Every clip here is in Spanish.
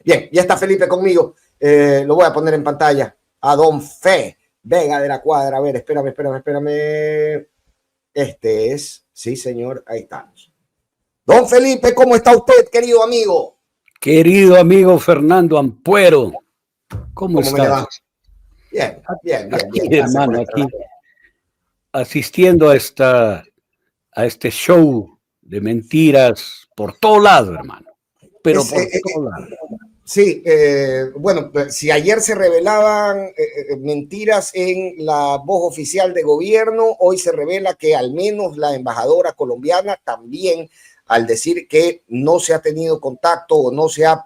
Bien, ya está Felipe conmigo. Lo voy a poner en pantalla. A don Fe Vega de la Cuadra. A ver, espérame. Este es, sí señor, ahí estamos. Don Felipe, ¿cómo está usted, querido amigo? Querido amigo Fernando Ampuero, ¿cómo estás? Bien. Aquí, hermano, aquí asistiendo a este show de mentiras por todo lado, hermano. Pero por todo lado. Sí, bueno, si ayer se revelaban mentiras en la voz oficial de gobierno, hoy se revela que al menos la embajadora colombiana también, al decir que no se ha tenido contacto o no se ha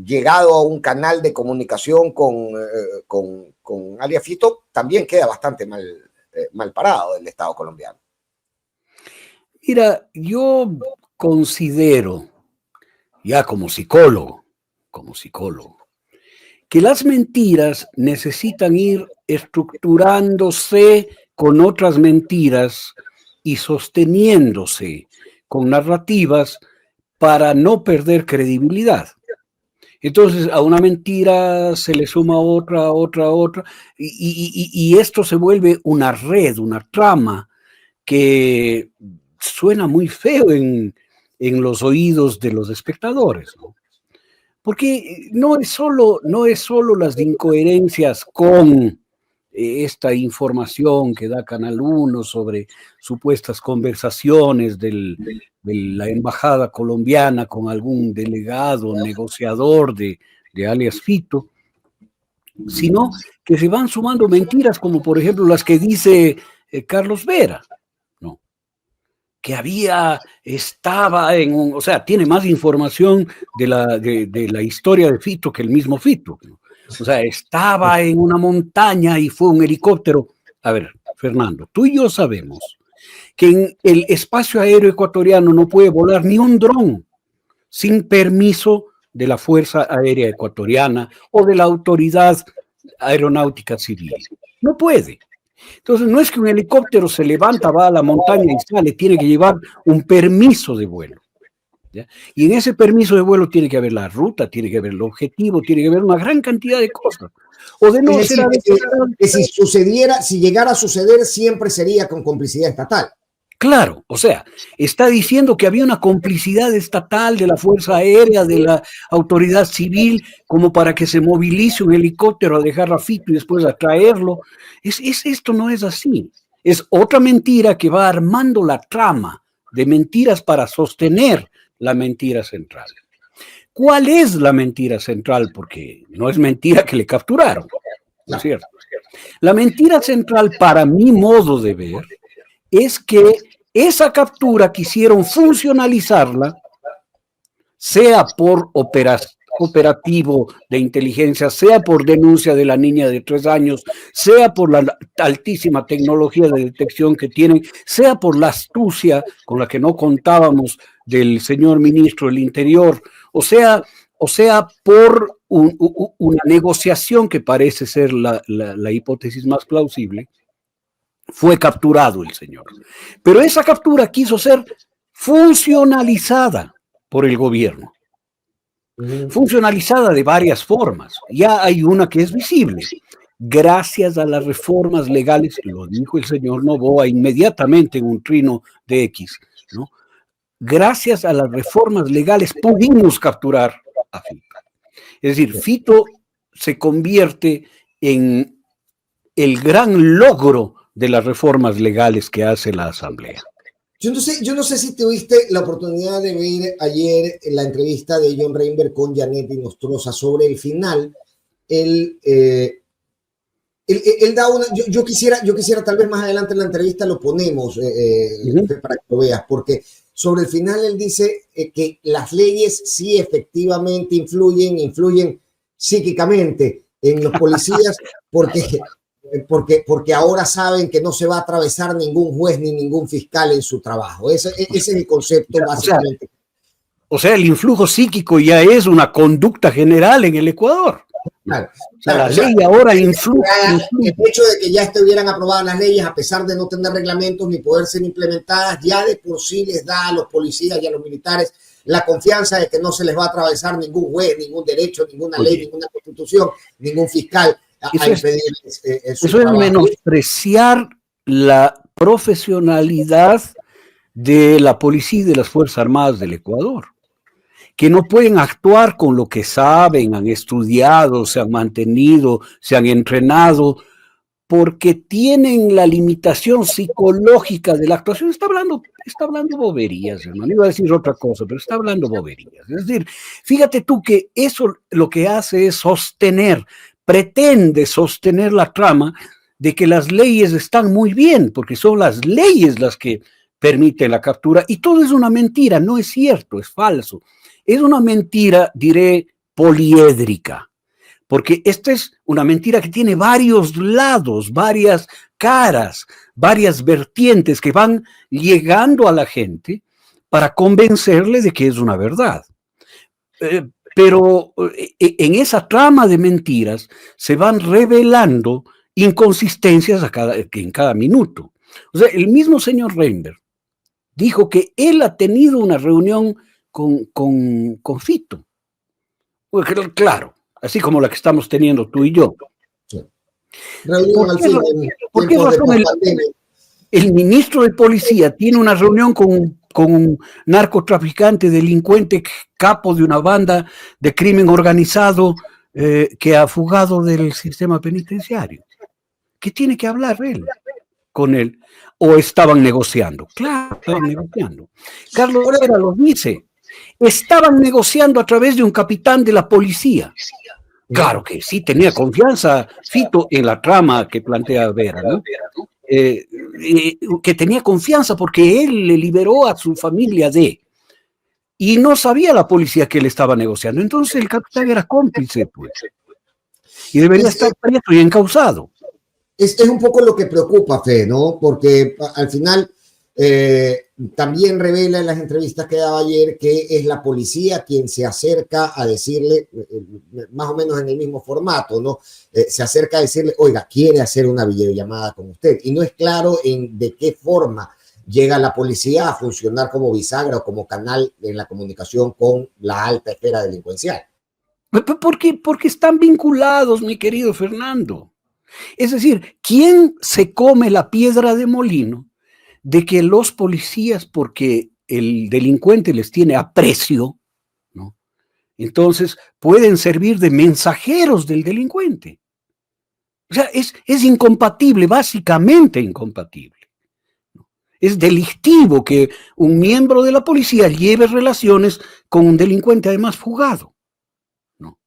llegado a un canal de comunicación con alias Fito, también queda bastante mal parado del Estado colombiano. Mira, yo considero, ya como psicólogo, que las mentiras necesitan ir estructurándose con otras mentiras y sosteniéndose con narrativas para no perder credibilidad. Entonces a una mentira se le suma otra, y esto se vuelve una red, una trama que suena muy feo en los oídos de los espectadores, ¿no? Porque no es solo las incoherencias con esta información que da Canal 1 sobre supuestas conversaciones de la embajada colombiana con algún delegado, negociador de alias Fito, sino que se van sumando mentiras como por ejemplo las que dice Carlos Vera, ¿no? Que estaba o sea, tiene más información de la historia de Fito que el mismo Fito, ¿no? O sea, estaba en una montaña y fue un helicóptero. A ver, Fernando, tú y yo sabemos que en el espacio aéreo ecuatoriano no puede volar ni un dron sin permiso de la Fuerza Aérea Ecuatoriana o de la Autoridad Aeronáutica Civil. No puede. Entonces, no es que un helicóptero se levanta, va a la montaña y sale, tiene que llevar un permiso de vuelo, ¿ya? Y en ese permiso de vuelo tiene que haber la ruta, tiene que haber el objetivo, tiene que haber una gran cantidad de cosas. O de no ser que si llegara a suceder, siempre sería con complicidad estatal. Claro, o sea, está diciendo que había una complicidad estatal de la Fuerza Aérea, de la Autoridad Civil, como para que se movilice un helicóptero a dejar a Fito y después a traerlo. Esto no es así. Es otra mentira que va armando la trama de mentiras para sostener la mentira central. ¿Cuál es la mentira central? Porque no es mentira que le capturaron, ¿no es cierto? La mentira central, para mi modo de ver, es que esa captura quisieron funcionalizarla, sea por operativo de inteligencia, sea por denuncia de la niña de 3 años, sea por la altísima tecnología de detección que tienen, sea por la astucia con la que no contábamos del señor ministro del Interior, o sea por una negociación que parece ser la hipótesis más plausible. Fue capturado el señor. Pero esa captura quiso ser funcionalizada por el gobierno. Funcionalizada de varias formas. Ya hay una que es visible. Gracias a las reformas legales, lo dijo el señor Noboa inmediatamente en un trino de X, ¿no? Gracias a las reformas legales pudimos capturar a Fito. Es decir, Fito se convierte en el gran logro de las reformas legales que hace la Asamblea. Yo no sé si tuviste la oportunidad de ver ayer la entrevista de John Reinberg con Janet Nostroza sobre el final. Él da una... Yo quisiera tal vez más adelante en la entrevista lo ponemos para que lo veas, porque sobre el final él dice que las leyes sí efectivamente influyen psíquicamente en los policías porque ahora saben que no se va a atravesar ningún juez ni ningún fiscal en su trabajo. Ese es el concepto básicamente. O sea, el influjo psíquico ya es una conducta general en el Ecuador. Claro, la ley ahora influye. El hecho de que ya estuvieran aprobadas las leyes, a pesar de no tener reglamentos ni poder ser implementadas, ya de por sí les da a los policías y a los militares la confianza de que no se les va a atravesar ningún juez, ningún derecho, ninguna ley, ninguna constitución, ningún fiscal a impedir su eso trabajo. Es menospreciar la profesionalidad de la policía y de las Fuerzas Armadas del Ecuador, que no pueden actuar con lo que saben, han estudiado, se han mantenido, se han entrenado, porque tienen la limitación psicológica de la actuación. Está hablando boberías, hermano. Iba a decir otra cosa, pero está hablando boberías. Es decir, fíjate tú que eso lo que hace es pretende sostener la trama de que las leyes están muy bien, porque son las leyes las que permiten la captura, y todo es una mentira, no es cierto, es falso. Es una mentira, diré, poliédrica, porque esta es una mentira que tiene varios lados, varias caras, varias vertientes que van llegando a la gente para convencerle de que es una verdad. Pero en esa trama de mentiras se van revelando inconsistencias en cada minuto. O sea, el mismo señor Reinberg dijo que él ha tenido una reunión con Fito. Claro, así como la que estamos teniendo tú y yo. Sí. ¿Por qué razón el ministro de Policía tiene una reunión con un narcotraficante, delincuente, capo de una banda de crimen organizado que ha fugado del sistema penitenciario? ¿Qué tiene que hablar él con él? ¿O estaban negociando? Claro, estaban negociando. Carlos Vera lo dice. Estaban negociando a través de un capitán de la policía. Claro que sí, tenía confianza Fito en la trama que plantea Vera, ¿no? Que tenía confianza porque él le liberó a su familia y no sabía la policía que él estaba negociando. Entonces el capitán era cómplice, pues, y debería estar preso y encausado. Es un poco lo que preocupa, Fe, ¿no? Porque al final también revela en las entrevistas que daba ayer que es la policía quien se acerca a decirle, más o menos en el mismo formato, ¿no? Se acerca a decirle, oiga, quiere hacer una videollamada con usted. Y no es claro de qué forma llega la policía a funcionar como bisagra o como canal en la comunicación con la alta esfera delincuencial. Porque están vinculados, mi querido Fernando. Es decir, ¿quién se come la piedra de molino de que los policías, porque el delincuente les tiene aprecio, ¿no? Entonces pueden servir de mensajeros del delincuente? O sea, es incompatible, básicamente incompatible, ¿no? Es delictivo que un miembro de la policía lleve relaciones con un delincuente además fugado, ¿no?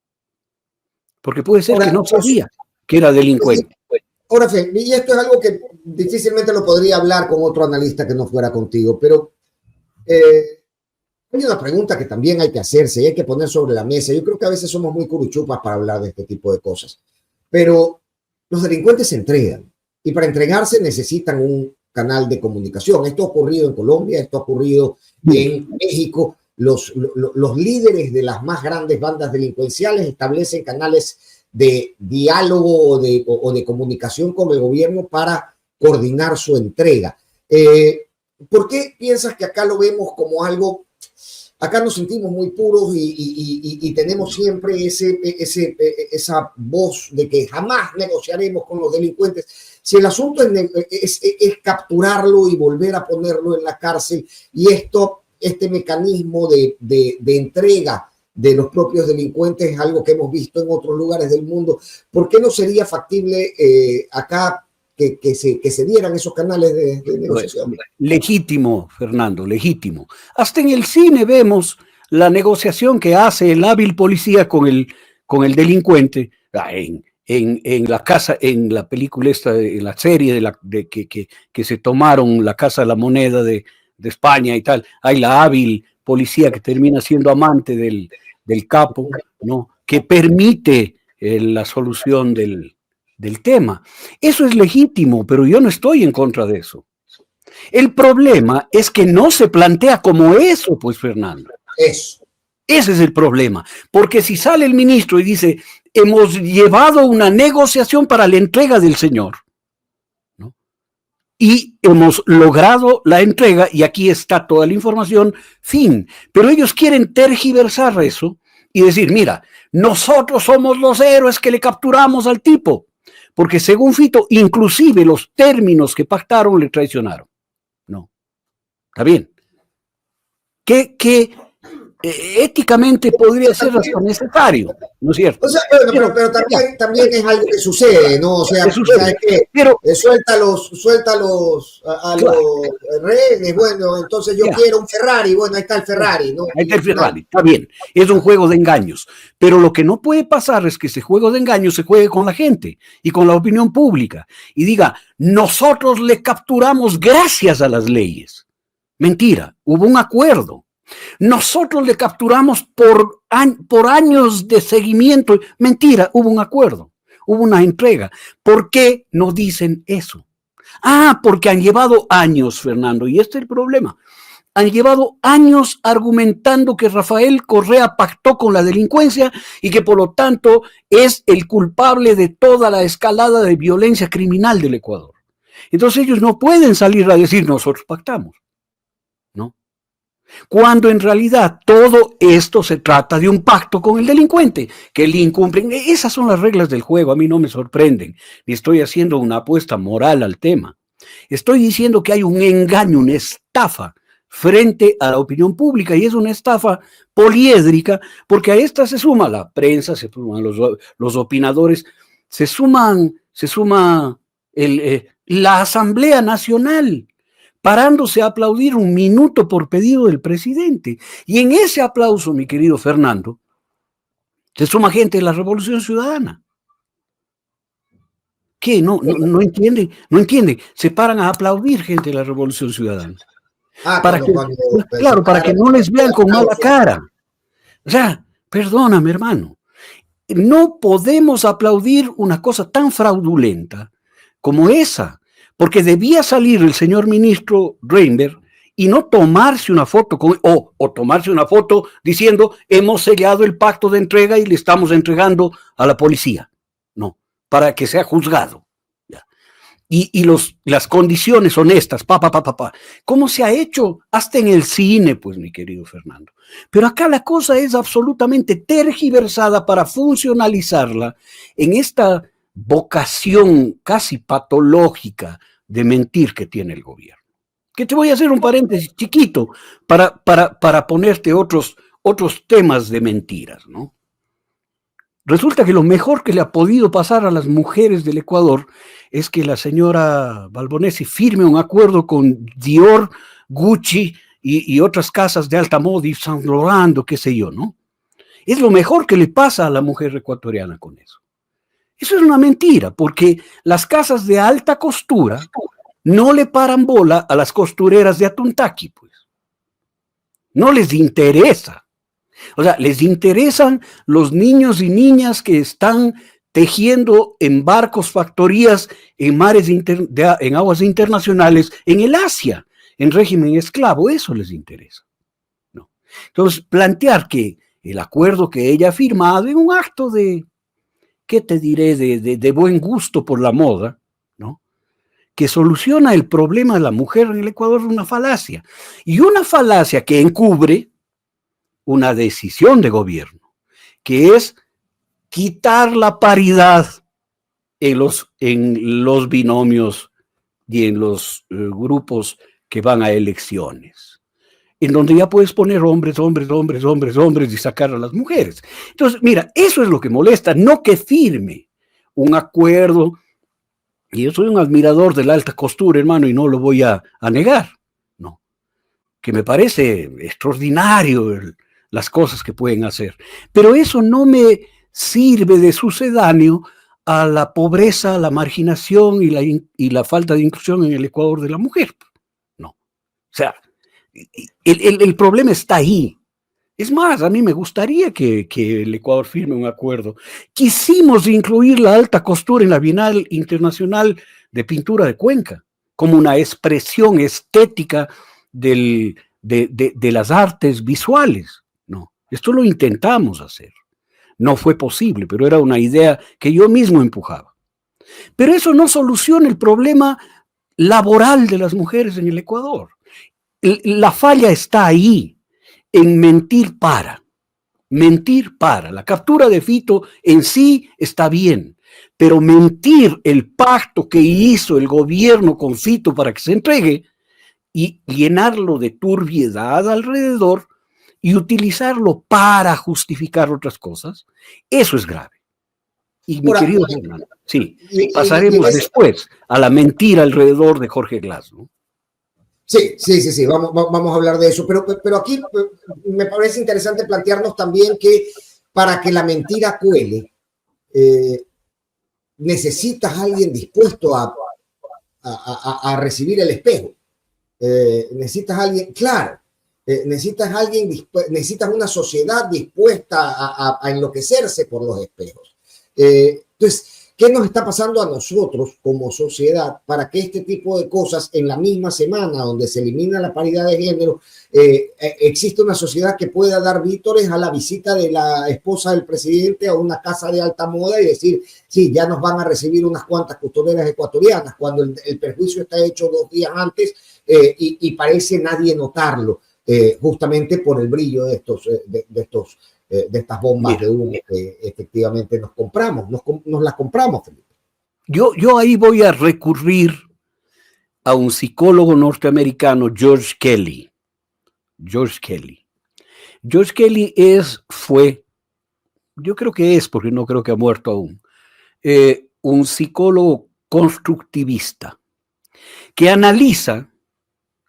Porque puede ser que no sabía que era delincuente. Ahora, Fe, y esto es algo que difícilmente lo podría hablar con otro analista que no fuera contigo, pero hay una pregunta que también hay que hacerse y hay que poner sobre la mesa. Yo creo que a veces somos muy curuchupas para hablar de este tipo de cosas, pero los delincuentes se entregan y para entregarse necesitan un canal de comunicación. Esto ha ocurrido en Colombia, esto ha ocurrido en México. Los líderes de las más grandes bandas delincuenciales establecen canales de diálogo o de comunicación con el gobierno para coordinar su entrega. ¿Por qué piensas que acá lo vemos como algo? Acá nos sentimos muy puros y tenemos siempre esa voz de que jamás negociaremos con los delincuentes. Si el asunto es capturarlo y volver a ponerlo en la cárcel, y este mecanismo de entrega de los propios delincuentes es algo que hemos visto en otros lugares del mundo, ¿por qué no sería factible acá que se dieran esos canales de negociación? Legítimo, Fernando, legítimo. Hasta en el cine vemos la negociación que hace el hábil policía con el delincuente en la casa, en la película esta, en la serie que se tomaron la Casa de la Moneda de España y tal. Hay la hábil policía que termina siendo amante del capo, ¿no? Que permite la solución del tema. Eso es legítimo, pero yo no estoy en contra de eso. El problema es que no se plantea como eso, pues, Fernando. Eso. Ese es el problema, porque si sale el ministro y dice, hemos llevado una negociación para la entrega del señor, ¿no? y hemos logrado la entrega y aquí está toda la información, fin. Pero ellos quieren tergiversar eso y decir, mira, nosotros somos los héroes que le capturamos al tipo, porque según Fito, inclusive los términos que pactaron le traicionaron. No, está bien. ¿Qué éticamente podría ser hasta necesario, ¿no es cierto? O sea, bueno, pero también es algo que sucede, ¿no? O sea, ¿sabes qué? Pero suelta a claro, los rehenes, bueno, entonces yo quiero un Ferrari, bueno, ahí está el Ferrari, ¿no? Ahí está el Ferrari, está bien, es un juego de engaños, pero lo que no puede pasar es que ese juego de engaños se juegue con la gente y con la opinión pública y diga, nosotros le capturamos gracias a las leyes. Mentira, hubo un acuerdo. Nosotros le capturamos por años de seguimiento. Mentira, hubo un acuerdo, hubo una entrega. ¿Por qué no dicen eso? Ah, porque han llevado años, Fernando, y este es el problema. Han llevado años argumentando que Rafael Correa pactó con la delincuencia y que por lo tanto es el culpable de toda la escalada de violencia criminal del Ecuador. Entonces ellos no pueden salir a decir nosotros pactamos, ¿no? Cuando en realidad todo esto se trata de un pacto con el delincuente, que le incumplen. Esas son las reglas del juego, a mí no me sorprenden, ni estoy haciendo una apuesta moral al tema. Estoy diciendo que hay un engaño, una estafa frente a la opinión pública, y es una estafa poliédrica, porque a esta se suma la prensa, se suman los opinadores, se suma la Asamblea Nacional, parándose a aplaudir un minuto por pedido del presidente. Y en ese aplauso, mi querido Fernando, se suma gente de la Revolución Ciudadana. ¿Qué? No entiende, no entiende. Se paran a aplaudir gente de la Revolución Ciudadana. Para que no les vean con mala cara. O sea, perdóname, hermano. No podemos aplaudir una cosa tan fraudulenta como esa, porque debía salir el señor ministro Reinberg y no tomarse una foto o tomarse una foto diciendo hemos sellado el pacto de entrega y le estamos entregando a la policía. No, para que sea juzgado. Y las condiciones honestas, ¿cómo se ha hecho hasta en el cine, pues, mi querido Fernando? Pero acá la cosa es absolutamente tergiversada para funcionalizarla en esta vocación casi patológica de mentir que tiene el gobierno. Que te voy a hacer un paréntesis chiquito para ponerte otros temas de mentiras, ¿no? Resulta que lo mejor que le ha podido pasar a las mujeres del Ecuador es que la señora Balbonesi firme un acuerdo con Dior, Gucci y otras casas de alta moda y Saint Laurent, qué sé yo, ¿no? Es lo mejor que le pasa a la mujer ecuatoriana con eso. Eso es una mentira, porque las casas de alta costura no le paran bola a las costureras de Atuntaqui, pues. No les interesa. O sea, les interesan los niños y niñas que están tejiendo en barcos, factorías, en mares, en aguas internacionales, en el Asia, en régimen esclavo. Eso les interesa, ¿no? Entonces, plantear que el acuerdo que ella ha firmado en un acto de, ¿qué te diré?, de buen gusto por la moda, ¿no?, que soluciona el problema de la mujer en el Ecuador, es una falacia. Y una falacia que encubre una decisión de gobierno, que es quitar la paridad en los binomios y en los grupos que van a elecciones, en donde ya puedes poner hombres y sacar a las mujeres. Entonces, mira, eso es lo que molesta, no que firme un acuerdo. Y yo soy un admirador de la alta costura, hermano, y no lo voy a negar, ¿no? Que me parece extraordinario las cosas que pueden hacer. Pero eso no me sirve de sucedáneo a la pobreza, la marginación y la falta de inclusión en el Ecuador de la mujer. No. O sea, el problema está ahí. Es más, a mí me gustaría que el Ecuador firme un acuerdo. Quisimos incluir la alta costura en la Bienal Internacional de Pintura de Cuenca como una expresión estética de las artes visuales. No, esto lo intentamos hacer. No fue posible, pero era una idea que yo mismo empujaba. Pero eso no soluciona el problema laboral de las mujeres en el Ecuador. La falla está ahí, en mentir para. Mentir para. La captura de Fito en sí está bien, pero mentir el pacto que hizo el gobierno con Fito para que se entregue y llenarlo de turbiedad alrededor y utilizarlo para justificar otras cosas, eso es grave. Y mi querido Fernando, sí, pasaremos después a la mentira alrededor de Jorge Glass, ¿no? Sí, vamos a hablar de eso, pero aquí me parece interesante plantearnos también que para que la mentira cuele, necesitas a alguien dispuesto a recibir el espejo. Necesitas a alguien, claro, necesitas una sociedad dispuesta a enloquecerse por los espejos. Entonces, ¿qué nos está pasando a nosotros como sociedad para que este tipo de cosas en la misma semana donde se elimina la paridad de género, existe una sociedad que pueda dar vítores a la visita de la esposa del presidente a una casa de alta moda y decir, sí, ya nos van a recibir unas cuantas costureras ecuatorianas, cuando el perjuicio está hecho 2 días antes y parece nadie notarlo, justamente por el brillo de estas bombas de humo que efectivamente nos compramos, nos las compramos, Felipe. Yo ahí voy a recurrir a un psicólogo norteamericano, George Kelly. George Kelly fue, yo creo que es, porque no creo que ha muerto aún, un psicólogo constructivista que analiza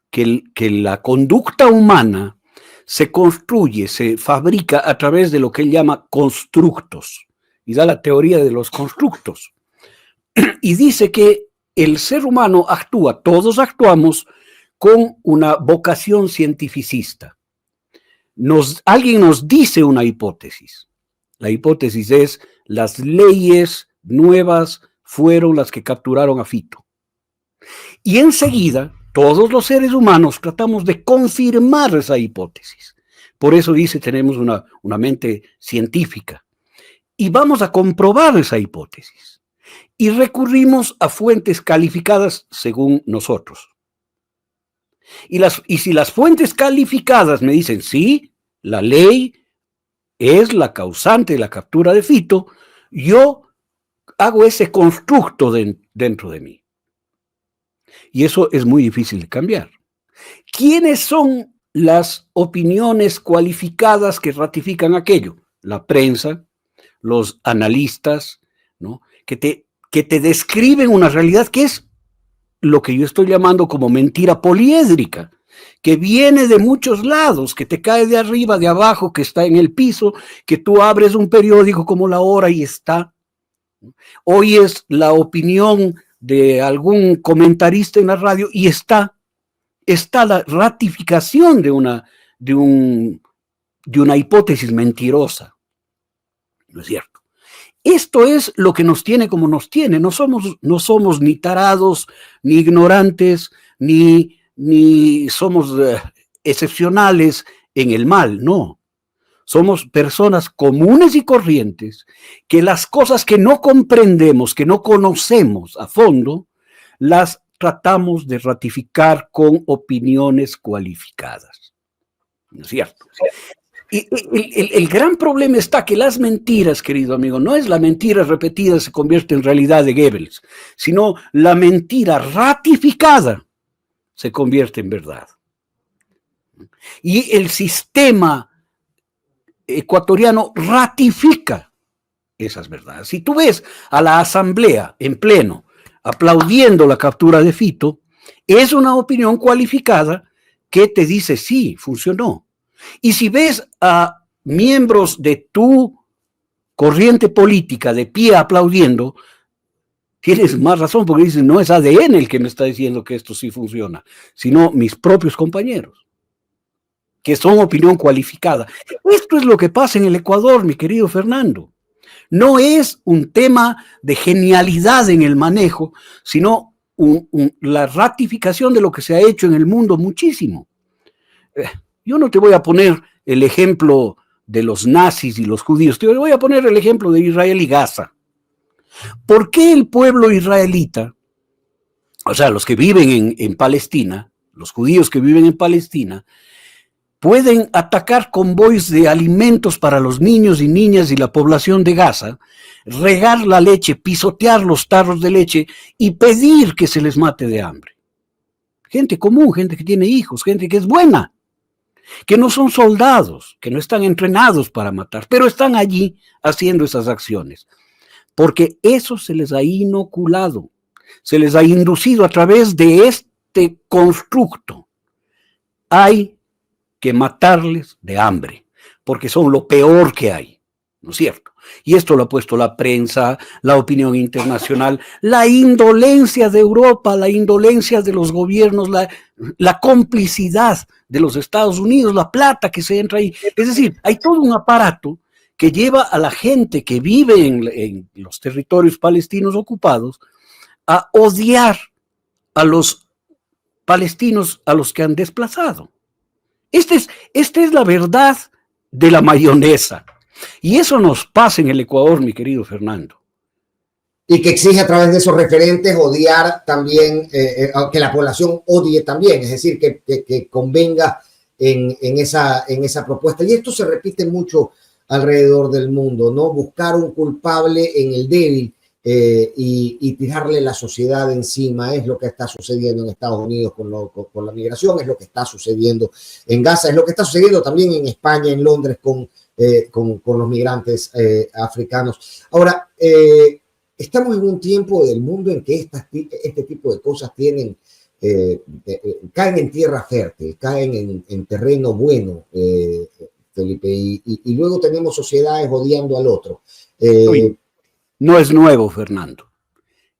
que la conducta humana se construye, se fabrica a través de lo que él llama constructos, y da la teoría de los constructos. Y dice que el ser humano actúa, todos actuamos con una vocación cientificista. Alguien nos dice una hipótesis. La hipótesis es: las leyes nuevas fueron las que capturaron a Fito. Y enseguida, todos los seres humanos tratamos de confirmar esa hipótesis. Por eso dice, tenemos una mente científica. Y vamos a comprobar esa hipótesis. Y recurrimos a fuentes calificadas según nosotros. Y si las fuentes calificadas me dicen, sí, la ley es la causante de la captura de Fito, yo hago ese constructo dentro de mí. Y eso es muy difícil de cambiar. ¿Quiénes son las opiniones cualificadas que ratifican aquello? La prensa, los analistas, ¿no? que te describen una realidad que es lo que yo estoy llamando como mentira poliédrica, que viene de muchos lados, que te cae de arriba, de abajo, que está en el piso, que tú abres un periódico como La Hora y está. Oyes la opinión de algún comentarista en la radio y está la ratificación de una hipótesis mentirosa. ¿No es cierto? Esto es lo que nos tiene como nos tiene. No somos ni tarados, ni ignorantes, ni somos excepcionales en el mal, no. Somos personas comunes y corrientes que las cosas que no comprendemos, que no conocemos a fondo, las tratamos de ratificar con opiniones cualificadas. ¿No es cierto? Y el gran problema está que las mentiras, querido amigo, no es la mentira repetida se convierte en realidad de Goebbels, sino la mentira ratificada se convierte en verdad. Y el sistema ecuatoriano ratifica esas verdades. Si tú ves a la asamblea en pleno aplaudiendo la captura de Fito, es una opinión cualificada que te dice sí, funcionó. Y si ves a miembros de tu corriente política de pie aplaudiendo, tienes más razón, porque dices, no es ADN el que me está diciendo que esto sí funciona, sino mis propios compañeros, que son opinión cualificada. Esto es lo que pasa en el Ecuador, mi querido Fernando. No es un tema de genialidad en el manejo, sino la ratificación de lo que se ha hecho en el mundo muchísimo. Yo no te voy a poner el ejemplo de los nazis y los judíos, te voy a poner el ejemplo de Israel y Gaza. ¿Por qué el pueblo israelita o sea, los que viven en Palestina, los judíos que viven en Palestina, pueden atacar convoys de alimentos para los niños y niñas y la población de Gaza, regar la leche, pisotear los tarros de leche y pedir que se les mate de hambre. Gente común, gente que tiene hijos, gente que es buena, que no son soldados, que no están entrenados para matar, pero están allí haciendo esas acciones, porque eso se les ha inoculado, se les ha inducido a través de este constructo. Hay que matarles de hambre, porque son lo peor que hay, ¿no es cierto? Y esto lo ha puesto la prensa, la opinión internacional, la indolencia de Europa, la indolencia de los gobiernos, la complicidad de los Estados Unidos, la plata que se entra ahí. Es decir, hay todo un aparato que lleva a la gente que vive en los territorios palestinos ocupados a odiar a los palestinos a los que han desplazado. Esta es la verdad de la mayonesa. Y eso nos pasa en el Ecuador, mi querido Fernando. Y que exige a través de esos referentes odiar también, que la población odie también, es decir, que convenga en esa propuesta. Y esto se repite mucho alrededor del mundo, ¿no? Buscar un culpable en el débil y tirarle la sociedad encima. Es lo que está sucediendo en Estados Unidos con la migración, es lo que está sucediendo en Gaza, es lo que está sucediendo también en España, en Londres, con los migrantes africanos. Ahora, estamos en un tiempo del mundo en que este tipo de cosas caen en tierra fértil, caen en terreno bueno, Felipe, y luego tenemos sociedades odiando al otro. No es nuevo, Fernando.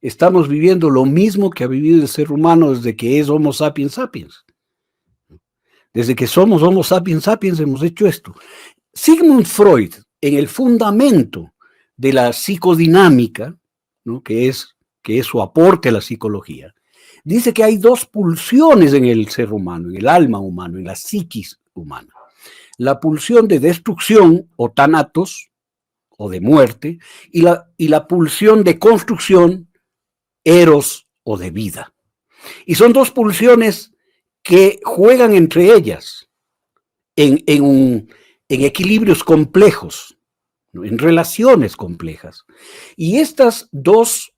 Estamos viviendo lo mismo que ha vivido el ser humano desde que es Homo sapiens sapiens. Desde que somos Homo sapiens sapiens hemos hecho esto. Sigmund Freud, en el fundamento de la psicodinámica, ¿no? que es su aporte a la psicología, dice que hay dos pulsiones en el ser humano, en el alma humano, en la psiquis humana. La pulsión de destrucción o thanatos, o de muerte, y la pulsión de construcción, eros o de vida. Y son dos pulsiones que juegan entre ellas en equilibrios complejos, ¿no? En relaciones complejas. Y estas dos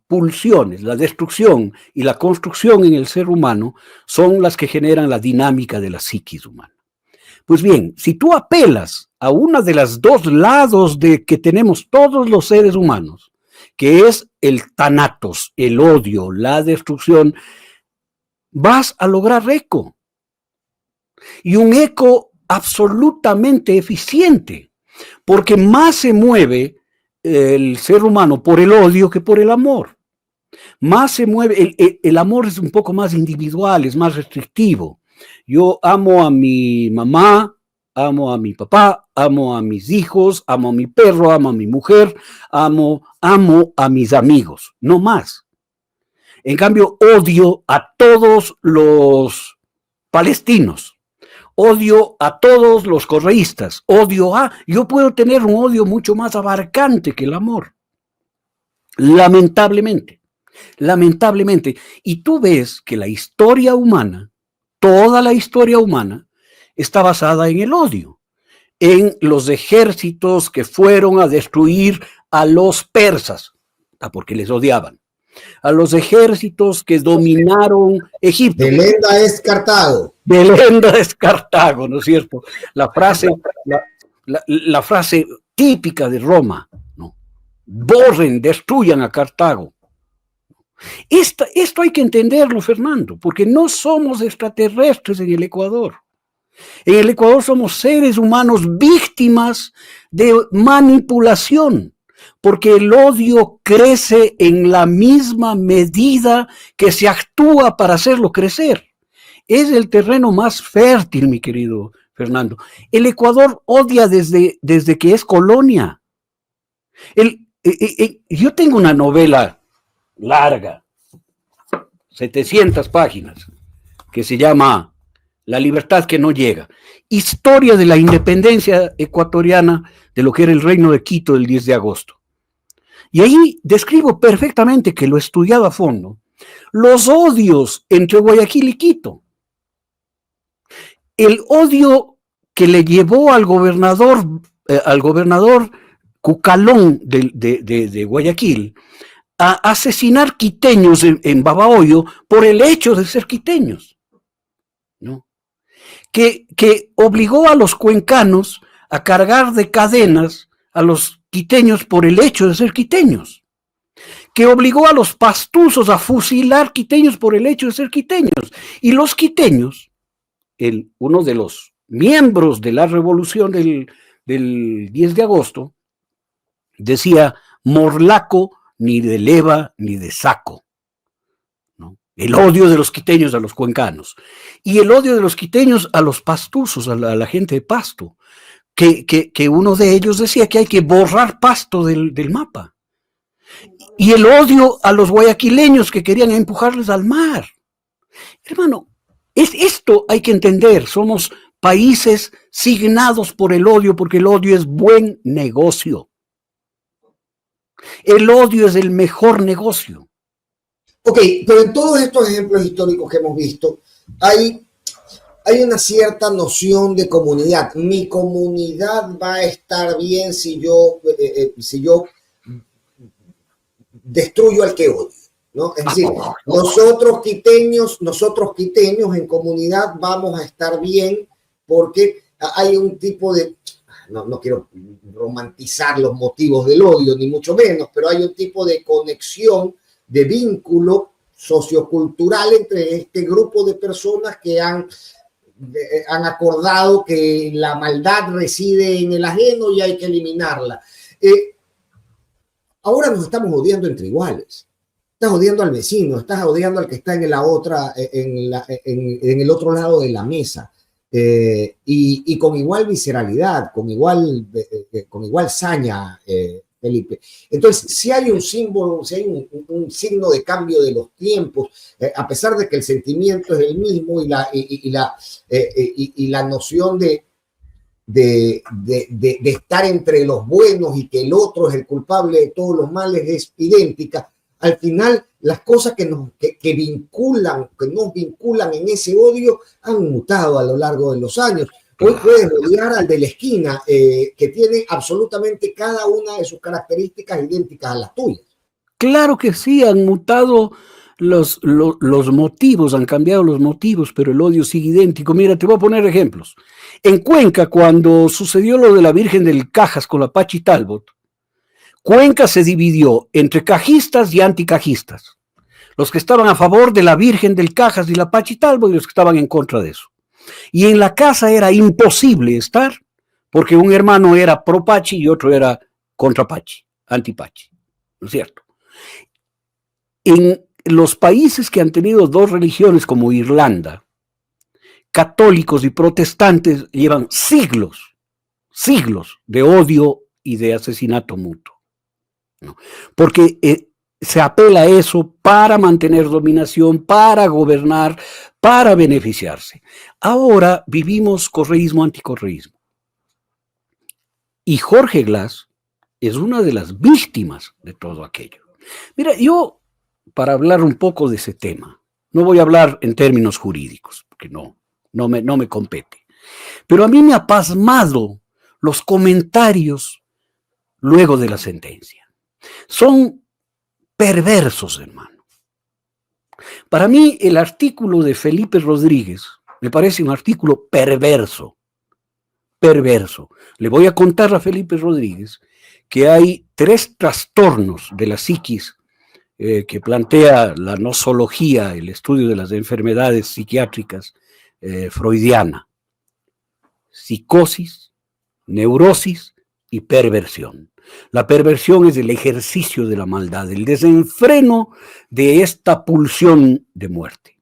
pulsiones, la destrucción y la construcción en el ser humano, son las que generan la dinámica de la psiquis humana. Pues bien, si tú apelas a una de las dos lados de que tenemos todos los seres humanos, que es el thanatos, el odio, la destrucción, vas a lograr eco. Y un eco absolutamente eficiente, porque más se mueve el ser humano por el odio que por el amor. Más se mueve, el amor es un poco más individual, es más restrictivo. Yo amo a mi mamá, amo a mi papá, amo a mis hijos, amo a mi perro, amo a mi mujer, amo a mis amigos, no más. En cambio, odio a todos los palestinos, odio a todos los correístas, yo puedo tener un odio mucho más abarcante que el amor. Lamentablemente. Y tú ves que la historia humana, toda la historia humana, está basada en el odio, en los ejércitos que fueron a destruir a los persas, porque les odiaban, a los ejércitos que dominaron Egipto. Belenda es Cartago. Belenda es Cartago, ¿no es cierto? La frase típica de Roma, ¿no? Borren, destruyan a Cartago. Esto hay que entenderlo, Fernando, porque no somos extraterrestres en el Ecuador. En el Ecuador somos seres humanos víctimas de manipulación, porque el odio crece en la misma medida que se actúa para hacerlo crecer. Es el terreno más fértil, mi querido Fernando. El Ecuador odia desde que es colonia. Yo tengo una novela larga, 700 páginas, que se llama La libertad que no llega. Historia de la independencia ecuatoriana de lo que era el Reino de Quito del 10 de agosto. Y ahí describo perfectamente, que lo he estudiado a fondo, Los odios entre Guayaquil y Quito. El odio que le llevó al gobernador Cucalón de Guayaquil a asesinar quiteños en Babahoyo por el hecho de ser quiteños, ¿no? Que obligó a los cuencanos a cargar de cadenas a los quiteños por el hecho de ser quiteños, que obligó a los pastuzos a fusilar quiteños por el hecho de ser quiteños. Y los quiteños, uno de los miembros de la revolución del 10 de agosto, decía: morlaco ni de leva ni de saco, ¿no? El odio de los quiteños a los cuencanos y el odio de los quiteños a los pastuzos, a la gente de Pasto, que uno de ellos decía que hay que borrar Pasto del mapa, y el odio a los guayaquileños que querían empujarles al mar. Hermano, esto hay que entender. Somos países signados por el odio, porque el odio es buen negocio. El odio es el mejor negocio. Ok, pero en todos estos ejemplos históricos que hemos visto, hay una cierta noción de comunidad. Mi comunidad va a estar bien si yo destruyo al que odio, ¿no? Es decir, nosotros quiteños en comunidad vamos a estar bien porque hay un tipo de... No quiero romantizar los motivos del odio, ni mucho menos, pero hay un tipo de conexión, de vínculo sociocultural entre este grupo de personas que han acordado que la maldad reside en el ajeno y hay que eliminarla. Ahora nos estamos odiando entre iguales. Estás odiando al vecino, estás odiando al que está en el otro lado de la mesa. Y con igual visceralidad, con igual saña, Felipe. Entonces, si hay un símbolo, si hay un signo de cambio de los tiempos, a pesar de que el sentimiento es el mismo y la noción de estar entre los buenos y que el otro es el culpable de todos los males es idéntica, al final las cosas que nos vinculan en ese odio han mutado a lo largo de los años. Hoy puedes odiar al de la esquina, que tiene absolutamente cada una de sus características idénticas a las tuyas. Claro que sí, han mutado los motivos, han cambiado los motivos, pero el odio sigue idéntico. Mira, te voy a poner ejemplos. En Cuenca, cuando sucedió lo de la Virgen del Cajas con la Pachi Talbot, Cuenca se dividió entre cajistas y anticajistas. Los que estaban a favor de la Virgen del Cajas y la Pachi Talbot y los que estaban en contra de eso. Y en la casa era imposible estar, porque un hermano era pro Pachi y otro era contra Pachi, anti-Pachi, ¿no es cierto? En los países que han tenido dos religiones como Irlanda, católicos y protestantes llevan siglos de odio y de asesinato mutuo, ¿no? Porque se apela a eso para mantener dominación, para gobernar, para beneficiarse. Ahora vivimos correísmo, anticorreísmo. Y Jorge Glass es una de las víctimas de todo aquello. Mira, yo, para hablar un poco de ese tema, no voy a hablar en términos jurídicos, porque no me compete. Pero a mí me ha pasmado los comentarios luego de la sentencia. Son perversos, hermano. Para mí, el artículo de Felipe Rodríguez me parece un artículo perverso. Le voy a contar a Felipe Rodríguez que hay 3 trastornos de la psiquis que plantea la nosología, el estudio de las enfermedades psiquiátricas freudiana: psicosis, neurosis y perversión. La perversión es el ejercicio de la maldad, el desenfreno de esta pulsión de muerte.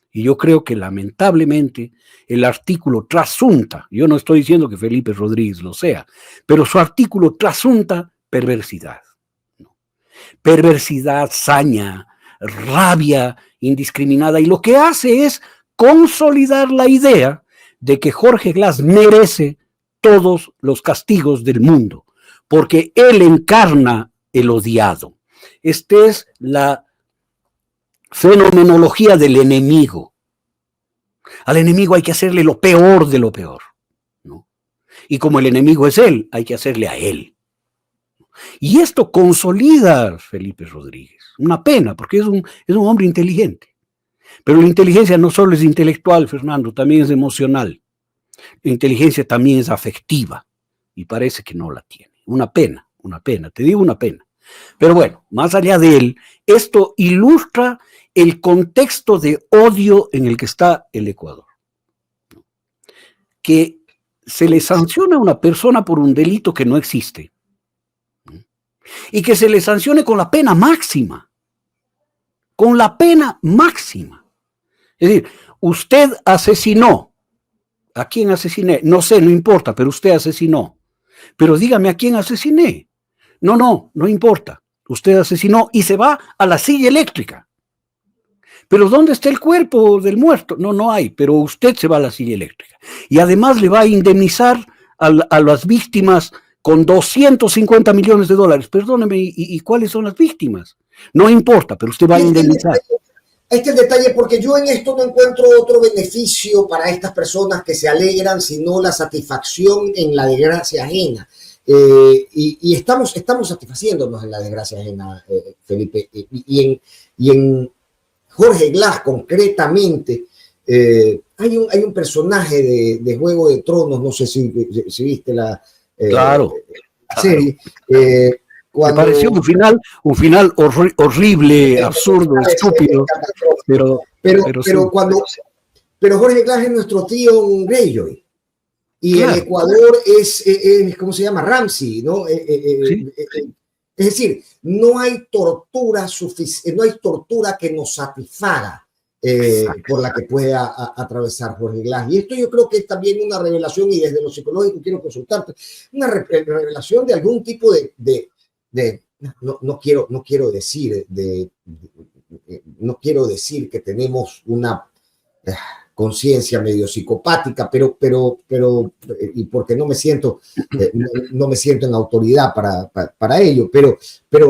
Y yo creo que lamentablemente el artículo trasunta, yo no estoy diciendo que Felipe Rodríguez lo sea, pero su artículo trasunta perversidad, ¿no? Perversidad, saña, rabia indiscriminada, y lo que hace es consolidar la idea de que Jorge Glass merece todos los castigos del mundo, porque él encarna el odiado. Esta es la fenomenología del enemigo. Al enemigo hay que hacerle lo peor de lo peor, ¿no? Y como el enemigo es él, hay que hacerle a él. Y esto consolida a Felipe Rodríguez. Una pena, porque es un hombre inteligente. Pero la inteligencia no solo es intelectual, Fernando, también es emocional. La inteligencia también es afectiva. Y parece que no la tiene. Una pena, te digo una pena. Pero bueno, más allá de él, esto ilustra el contexto de odio en el que está el Ecuador. Que se le sanciona a una persona por un delito que no existe. Y que se le sancione con la pena máxima. Con la pena máxima. Es decir, usted asesinó. ¿A quién asesiné? No sé, no importa, pero usted asesinó. Pero dígame a quién asesiné. No importa. Usted asesinó y se va a la silla eléctrica. Pero ¿dónde está el cuerpo del muerto? No hay, pero usted se va a la silla eléctrica. Y además le va a indemnizar a las víctimas con 250 millones de dólares. Perdóneme, ¿y cuáles son las víctimas? No importa, pero usted va a indemnizar. Este es el detalle, porque yo en esto no encuentro otro beneficio para estas personas que se alegran, sino la satisfacción en la desgracia ajena. Y estamos satisfaciéndonos en la desgracia ajena, Felipe. Y en Jorge Glass, concretamente, hay un personaje de Juego de Tronos, no sé si viste claro, la serie. Me pareció un final horrible, absurdo, estúpido. Pero Jorge Glass es nuestro tío Greyjoy. Y claro, el Ecuador es ¿cómo se llama? Ramsey, ¿no? ¿Sí? Es decir, no hay tortura que nos satisfaga por la que pueda atravesar Jorge Glass. Y esto yo creo que es también una revelación, y desde lo psicológico quiero consultarte, una revelación de algún tipo no quiero decir que tenemos una conciencia medio psicopática, pero y porque no me siento en autoridad para ello, pero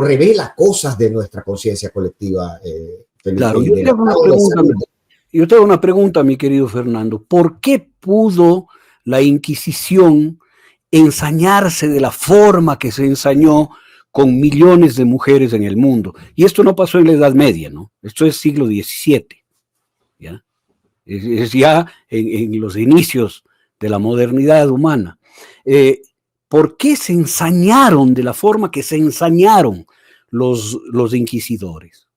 revela cosas de nuestra conciencia colectiva. Claro, yo tengo una pregunta, mi querido Fernando. ¿Por qué pudo la Inquisición ensañarse de la forma que se ensañó con millones de mujeres en el mundo? Y esto no pasó en la Edad Media, ¿no? Esto es siglo XVII, ¿ya? Es ya en los inicios de la modernidad humana. ¿Por qué se ensañaron de la forma que se ensañaron los inquisidores?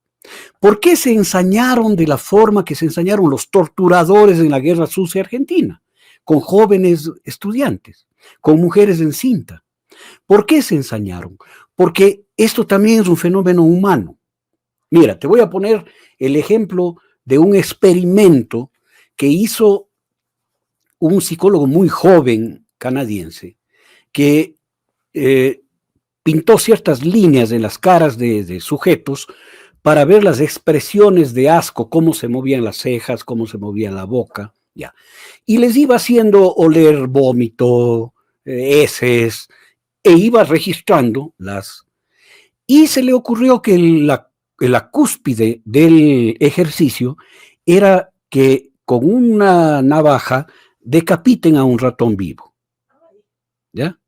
¿Por qué se ensañaron de la forma que se ensañaron los torturadores en la Guerra Sucia Argentina? Con jóvenes estudiantes, con mujeres encinta. ¿Por qué se ensañaron? Porque esto también es un fenómeno humano. Mira, te voy a poner el ejemplo de un experimento que hizo un psicólogo muy joven canadiense que pintó ciertas líneas en las caras de sujetos para ver las expresiones de asco, cómo se movían las cejas, cómo se movía la boca, ya. Y les iba haciendo oler vómito, heces, e iba registrando las. Y se le ocurrió que la cúspide del ejercicio era que con una navaja decapiten a un ratón vivo. ¿Ya?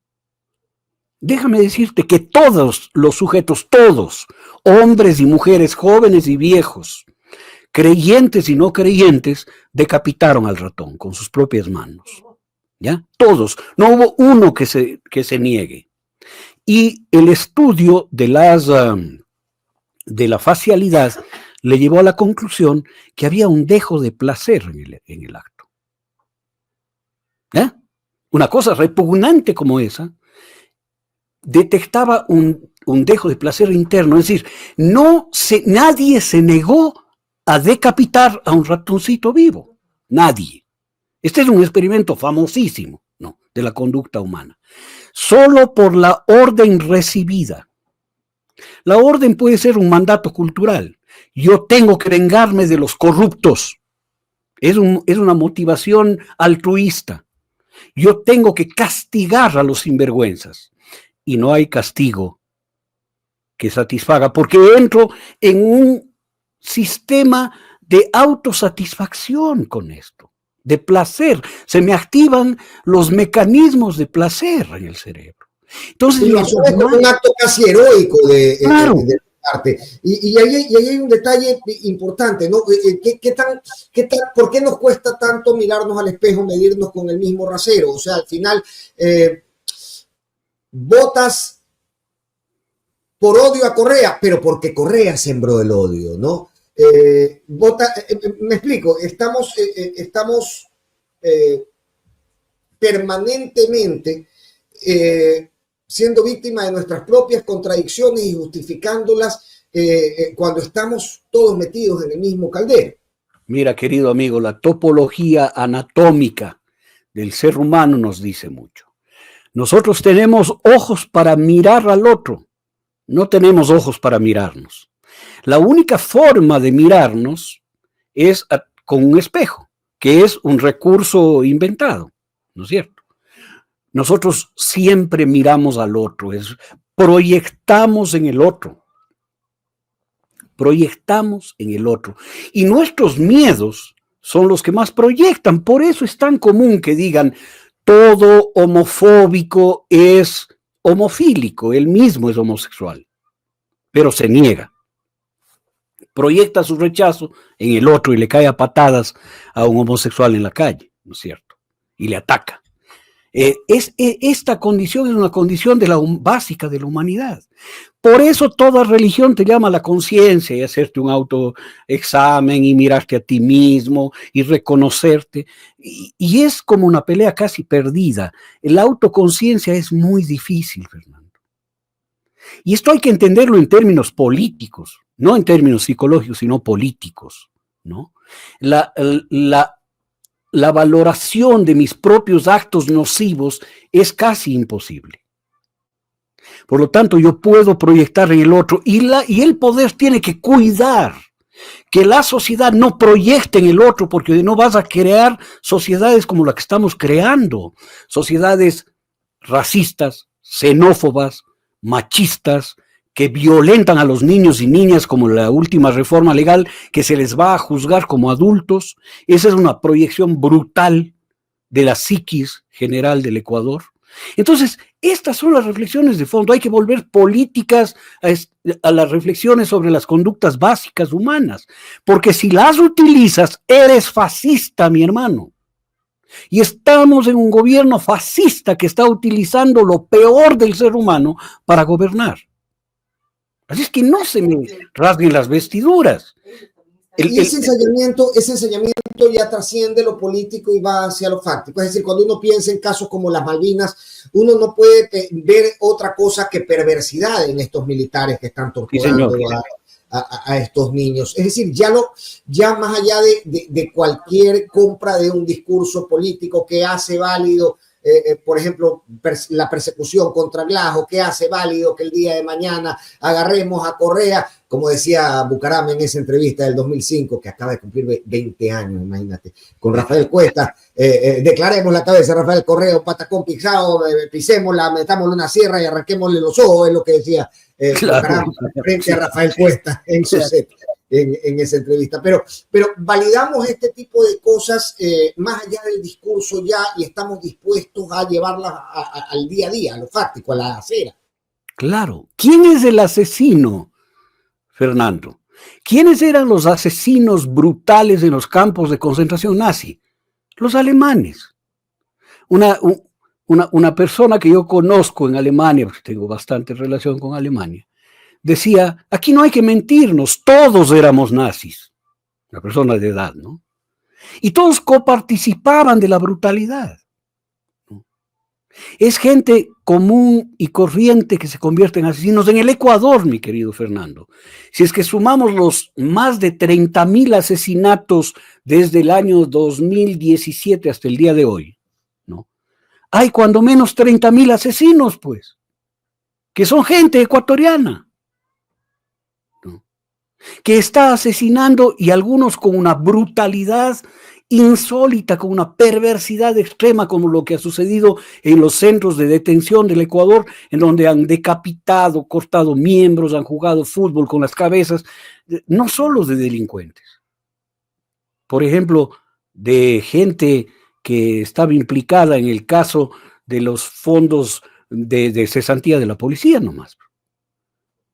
Déjame decirte que todos los sujetos, todos, hombres y mujeres, jóvenes y viejos, creyentes y no creyentes, decapitaron al ratón con sus propias manos. ¿Ya? Todos. No hubo uno que se niegue. Y el estudio de la facialidad le llevó a la conclusión que había un dejo de placer en el acto. ¿Eh? Una cosa repugnante como esa detectaba un dejo de placer interno, es decir, nadie se negó a decapitar a un ratoncito vivo, nadie. Este es un experimento famosísimo, ¿no?, de la conducta humana. Solo por la orden recibida. La orden puede ser un mandato cultural. Yo tengo que vengarme de los corruptos. Es una motivación altruista. Yo tengo que castigar a los sinvergüenzas. Y no hay castigo que satisfaga, porque entro en un sistema de autosatisfacción con esto, de placer. Se me activan los mecanismos de placer en el cerebro. Entonces, y lo asumes como un acto casi heroico claro. de parte. Y ahí hay un detalle importante, ¿no? ¿Por qué nos cuesta tanto mirarnos al espejo, medirnos con el mismo rasero? O sea, al final, votas por odio a Correa, pero porque Correa sembró el odio, ¿no? Me explico, estamos permanentemente siendo víctima de nuestras propias contradicciones y justificándolas cuando estamos todos metidos en el mismo caldero. Mira, querido amigo, la topología anatómica del ser humano nos dice mucho. Nosotros tenemos ojos para mirar al otro, no tenemos ojos para mirarnos. La única forma de mirarnos es con un espejo, que es un recurso inventado, ¿no es cierto? Nosotros siempre miramos al otro, proyectamos en el otro. Proyectamos en el otro. Y nuestros miedos son los que más proyectan. Por eso es tan común que digan, todo homofóbico es homofílico, él mismo es homosexual, pero se niega. Proyecta su rechazo en el otro y le cae a patadas a un homosexual en la calle, ¿no es cierto? Y le ataca. Esta condición es una condición básica de la humanidad. Por eso toda religión te llama a la conciencia y hacerte un autoexamen y mirarte a ti mismo y reconocerte. Y es como una pelea casi perdida. La autoconciencia es muy difícil, Fernando. Y esto hay que entenderlo en términos políticos, no en términos psicológicos, sino políticos, ¿no? La valoración de mis propios actos nocivos es casi imposible. Por lo tanto, yo puedo proyectar en el otro y el poder tiene que cuidar que la sociedad no proyecte en el otro, porque no vas a crear sociedades como la que estamos creando, sociedades racistas, xenófobas, machistas, que violentan a los niños y niñas, como la última reforma legal, que se les va a juzgar como adultos. Esa es una proyección brutal de la psiquis general del Ecuador. Entonces, estas son las reflexiones de fondo. Hay que volver políticas a las reflexiones sobre las conductas básicas humanas, porque si las utilizas, eres fascista, mi hermano. Y estamos en un gobierno fascista que está utilizando lo peor del ser humano para gobernar. Así es que no se me rasguen las vestiduras. Ese ensañamiento ya trasciende lo político y va hacia lo fáctico. Es decir, cuando uno piensa en casos como las Malvinas, uno no puede ver otra cosa que perversidad en estos militares que están torturando a estos niños. Es decir, ya más allá de cualquier compra de un discurso político que hace válido, por ejemplo, la persecución contra Glajo, que hace válido que el día de mañana agarremos a Correa, como decía Bucaram en esa entrevista del 2005, que acaba de cumplir 20 años, imagínate, con Rafael Cuesta, declaremos la cabeza de Rafael Correa, patacón pisado, pisémosla, metámosle una sierra y arranquémosle los ojos, es lo que decía Bucaram frente a Rafael Cuesta en su set. En esa entrevista, pero validamos este tipo de cosas más allá del discurso ya y estamos dispuestos a llevarlas al día a día, a lo fáctico, a la acera. Claro. ¿Quién es el asesino, Fernando? ¿Quiénes eran los asesinos brutales en los campos de concentración nazi? Los alemanes. Una persona que yo conozco en Alemania, porque tengo bastante relación con Alemania, decía, aquí no hay que mentirnos, todos éramos nazis, una persona de edad, ¿no? Y todos coparticipaban de la brutalidad, ¿no? Es gente común y corriente que se convierte en asesinos. En el Ecuador, mi querido Fernando, si es que sumamos los más de 30,000 asesinatos desde el año 2017 hasta el día de hoy, ¿no? Hay cuando menos 30,000 asesinos, pues, que son gente ecuatoriana, que está asesinando y algunos con una brutalidad insólita, con una perversidad extrema, como lo que ha sucedido en los centros de detención del Ecuador, en donde han decapitado, cortado miembros, han jugado fútbol con las cabezas, no solo de delincuentes. Por ejemplo, de gente que estaba implicada en el caso de los fondos de cesantía de la policía nomás.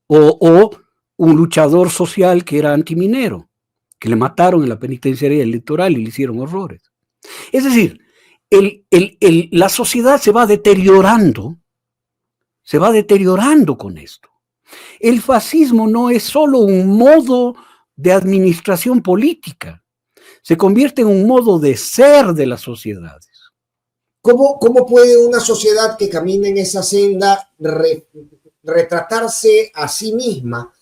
O un luchador social que era antiminero, que le mataron en la penitenciaría electoral y le hicieron horrores. Es decir, la sociedad se va deteriorando con esto. El fascismo no es solo un modo de administración política, se convierte en un modo de ser de las sociedades. ¿Cómo puede una sociedad que camina en esa senda retratarse a sí misma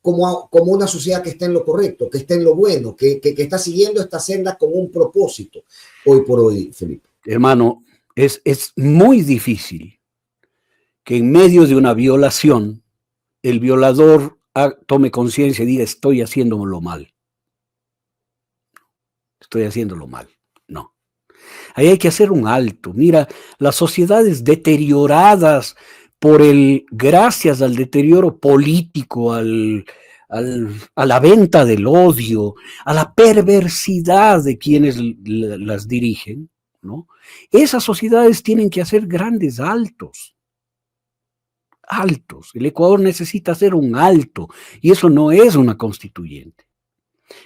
como una sociedad que está en lo correcto, que está en lo bueno, que está siguiendo esta senda con un propósito hoy por hoy, Felipe? Hermano, es muy difícil que en medio de una violación el violador tome conciencia y diga estoy haciéndolo mal. Estoy haciéndolo mal. No. Ahí hay que hacer un alto. Mira, las sociedades deterioradas gracias al deterioro político, a la venta del odio, a la perversidad de quienes las dirigen, ¿no? Esas sociedades tienen que hacer grandes altos. Altos. El Ecuador necesita hacer un alto, y eso no es una constituyente.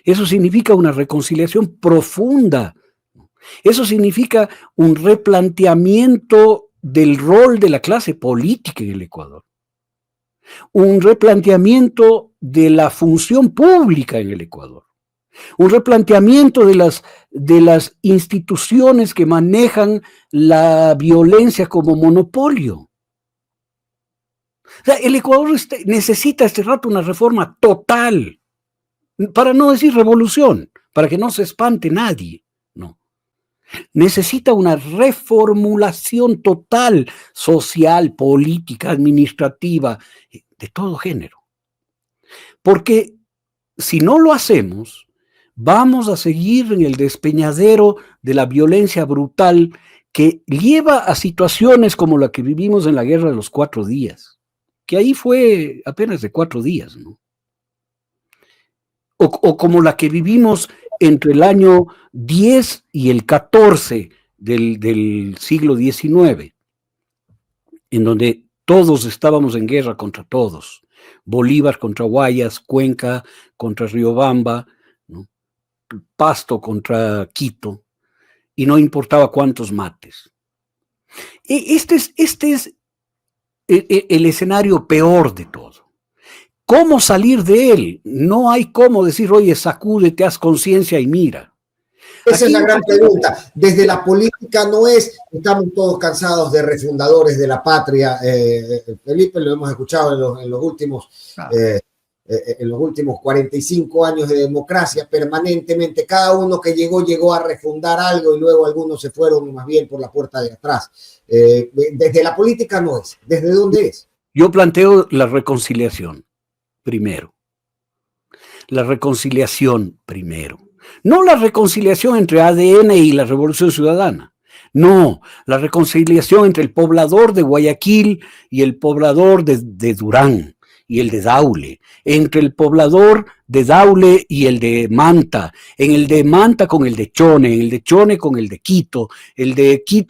Eso significa una reconciliación profunda. Eso significa un replanteamiento del rol de la clase política en el Ecuador. Un replanteamiento de la función pública en el Ecuador. Un replanteamiento de las instituciones que manejan la violencia como monopolio. O sea, el Ecuador necesita este rato una reforma total, para no decir revolución, para que no se espante nadie, no. Necesita una reformulación total, social, política, administrativa, de todo género. Porque si no lo hacemos, vamos a seguir en el despeñadero de la violencia brutal que lleva a situaciones como la que vivimos en la Guerra de los 4 días, que ahí fue apenas de 4 días, ¿no? O como la que vivimos entre el año 10 y el 14 del siglo XIX, en donde todos estábamos en guerra contra todos. Bolívar contra Guayas, Cuenca contra Riobamba, ¿no? Pasto contra Quito, y no importaba cuántos mates. Este es el escenario peor de todo. ¿Cómo salir de él? No hay cómo decir, oye, sacúdete, haz conciencia y mira. Esa es la gran pregunta. Desde la política no es, estamos todos cansados de refundadores de la patria. Felipe, lo hemos escuchado en los últimos 45 años de democracia, permanentemente. Cada uno que llegó a refundar algo y luego algunos se fueron más bien por la puerta de atrás. Desde la política no es. ¿Desde dónde es? Yo planteo la reconciliación primero. La reconciliación primero. No la reconciliación entre ADN y la Revolución Ciudadana. No, la reconciliación entre el poblador de Guayaquil y el poblador de Durán y el de Daule, entre el poblador de Daule y el de Manta, en el de Manta con el de Chone, en el de Chone con el de Quito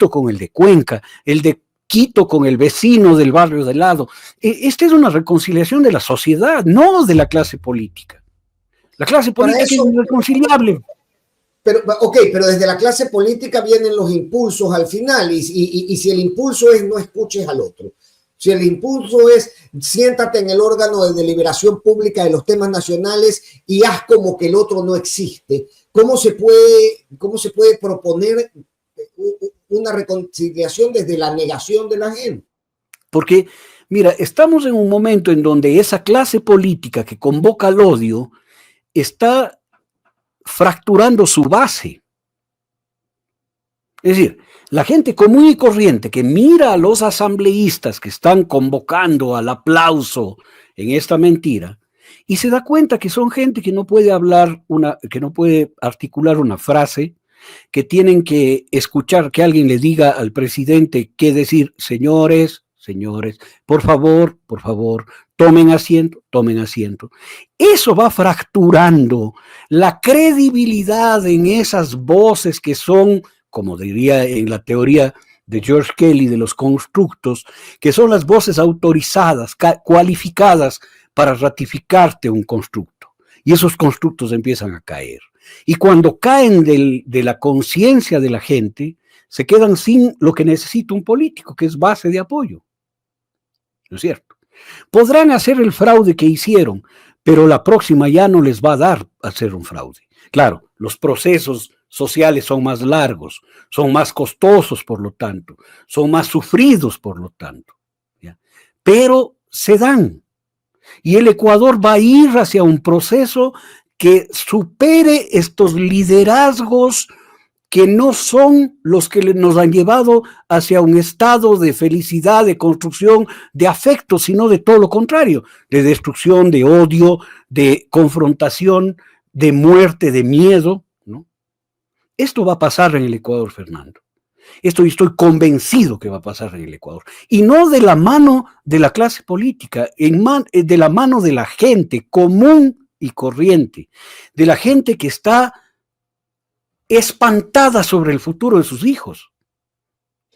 con el de Cuenca, el de Quito con el vecino del barrio de lado. Esta es una reconciliación de la sociedad, no de la clase política. La clase política es irreconciliable. Pero desde la clase política vienen los impulsos al final, y si el impulso es no escuches al otro, si el impulso es siéntate en el órgano de deliberación pública de los temas nacionales y haz como que el otro no existe, ¿cómo se puede proponer una reconciliación desde la negación de la gente? Porque, mira, estamos en un momento en donde esa clase política que convoca al odio está fracturando su base. Es decir, la gente común y corriente que mira a los asambleístas que están convocando al aplauso en esta mentira y se da cuenta que son gente que no puede hablar que no puede articular una frase, que tienen que escuchar que alguien le diga al presidente qué decir, señores, señores, por favor, tomen asiento, tomen asiento. Eso va fracturando la credibilidad en esas voces que son, como diría en la teoría de George Kelly de los constructos, que son las voces autorizadas, cualificadas para ratificarte un constructo. Y esos constructos empiezan a caer. Y cuando caen de la conciencia de la gente, se quedan sin lo que necesita un político, que es base de apoyo. ¿No es cierto? Podrán hacer el fraude que hicieron, pero la próxima ya no les va a dar hacer un fraude. Claro, los procesos sociales son más largos, son más costosos, por lo tanto, son más sufridos, por lo tanto. ¿Ya? Pero se dan. Y el Ecuador va a ir hacia un proceso que supere estos liderazgos que no son los que nos han llevado hacia un estado de felicidad, de construcción, de afecto, sino de todo lo contrario, de destrucción, de odio, de confrontación, de muerte, de miedo, ¿no? Esto va a pasar en el Ecuador, Fernando. Estoy convencido que va a pasar en el Ecuador. Y no de la mano de la clase política, de la mano de la gente común y corriente, de la gente que está espantada sobre el futuro de sus hijos.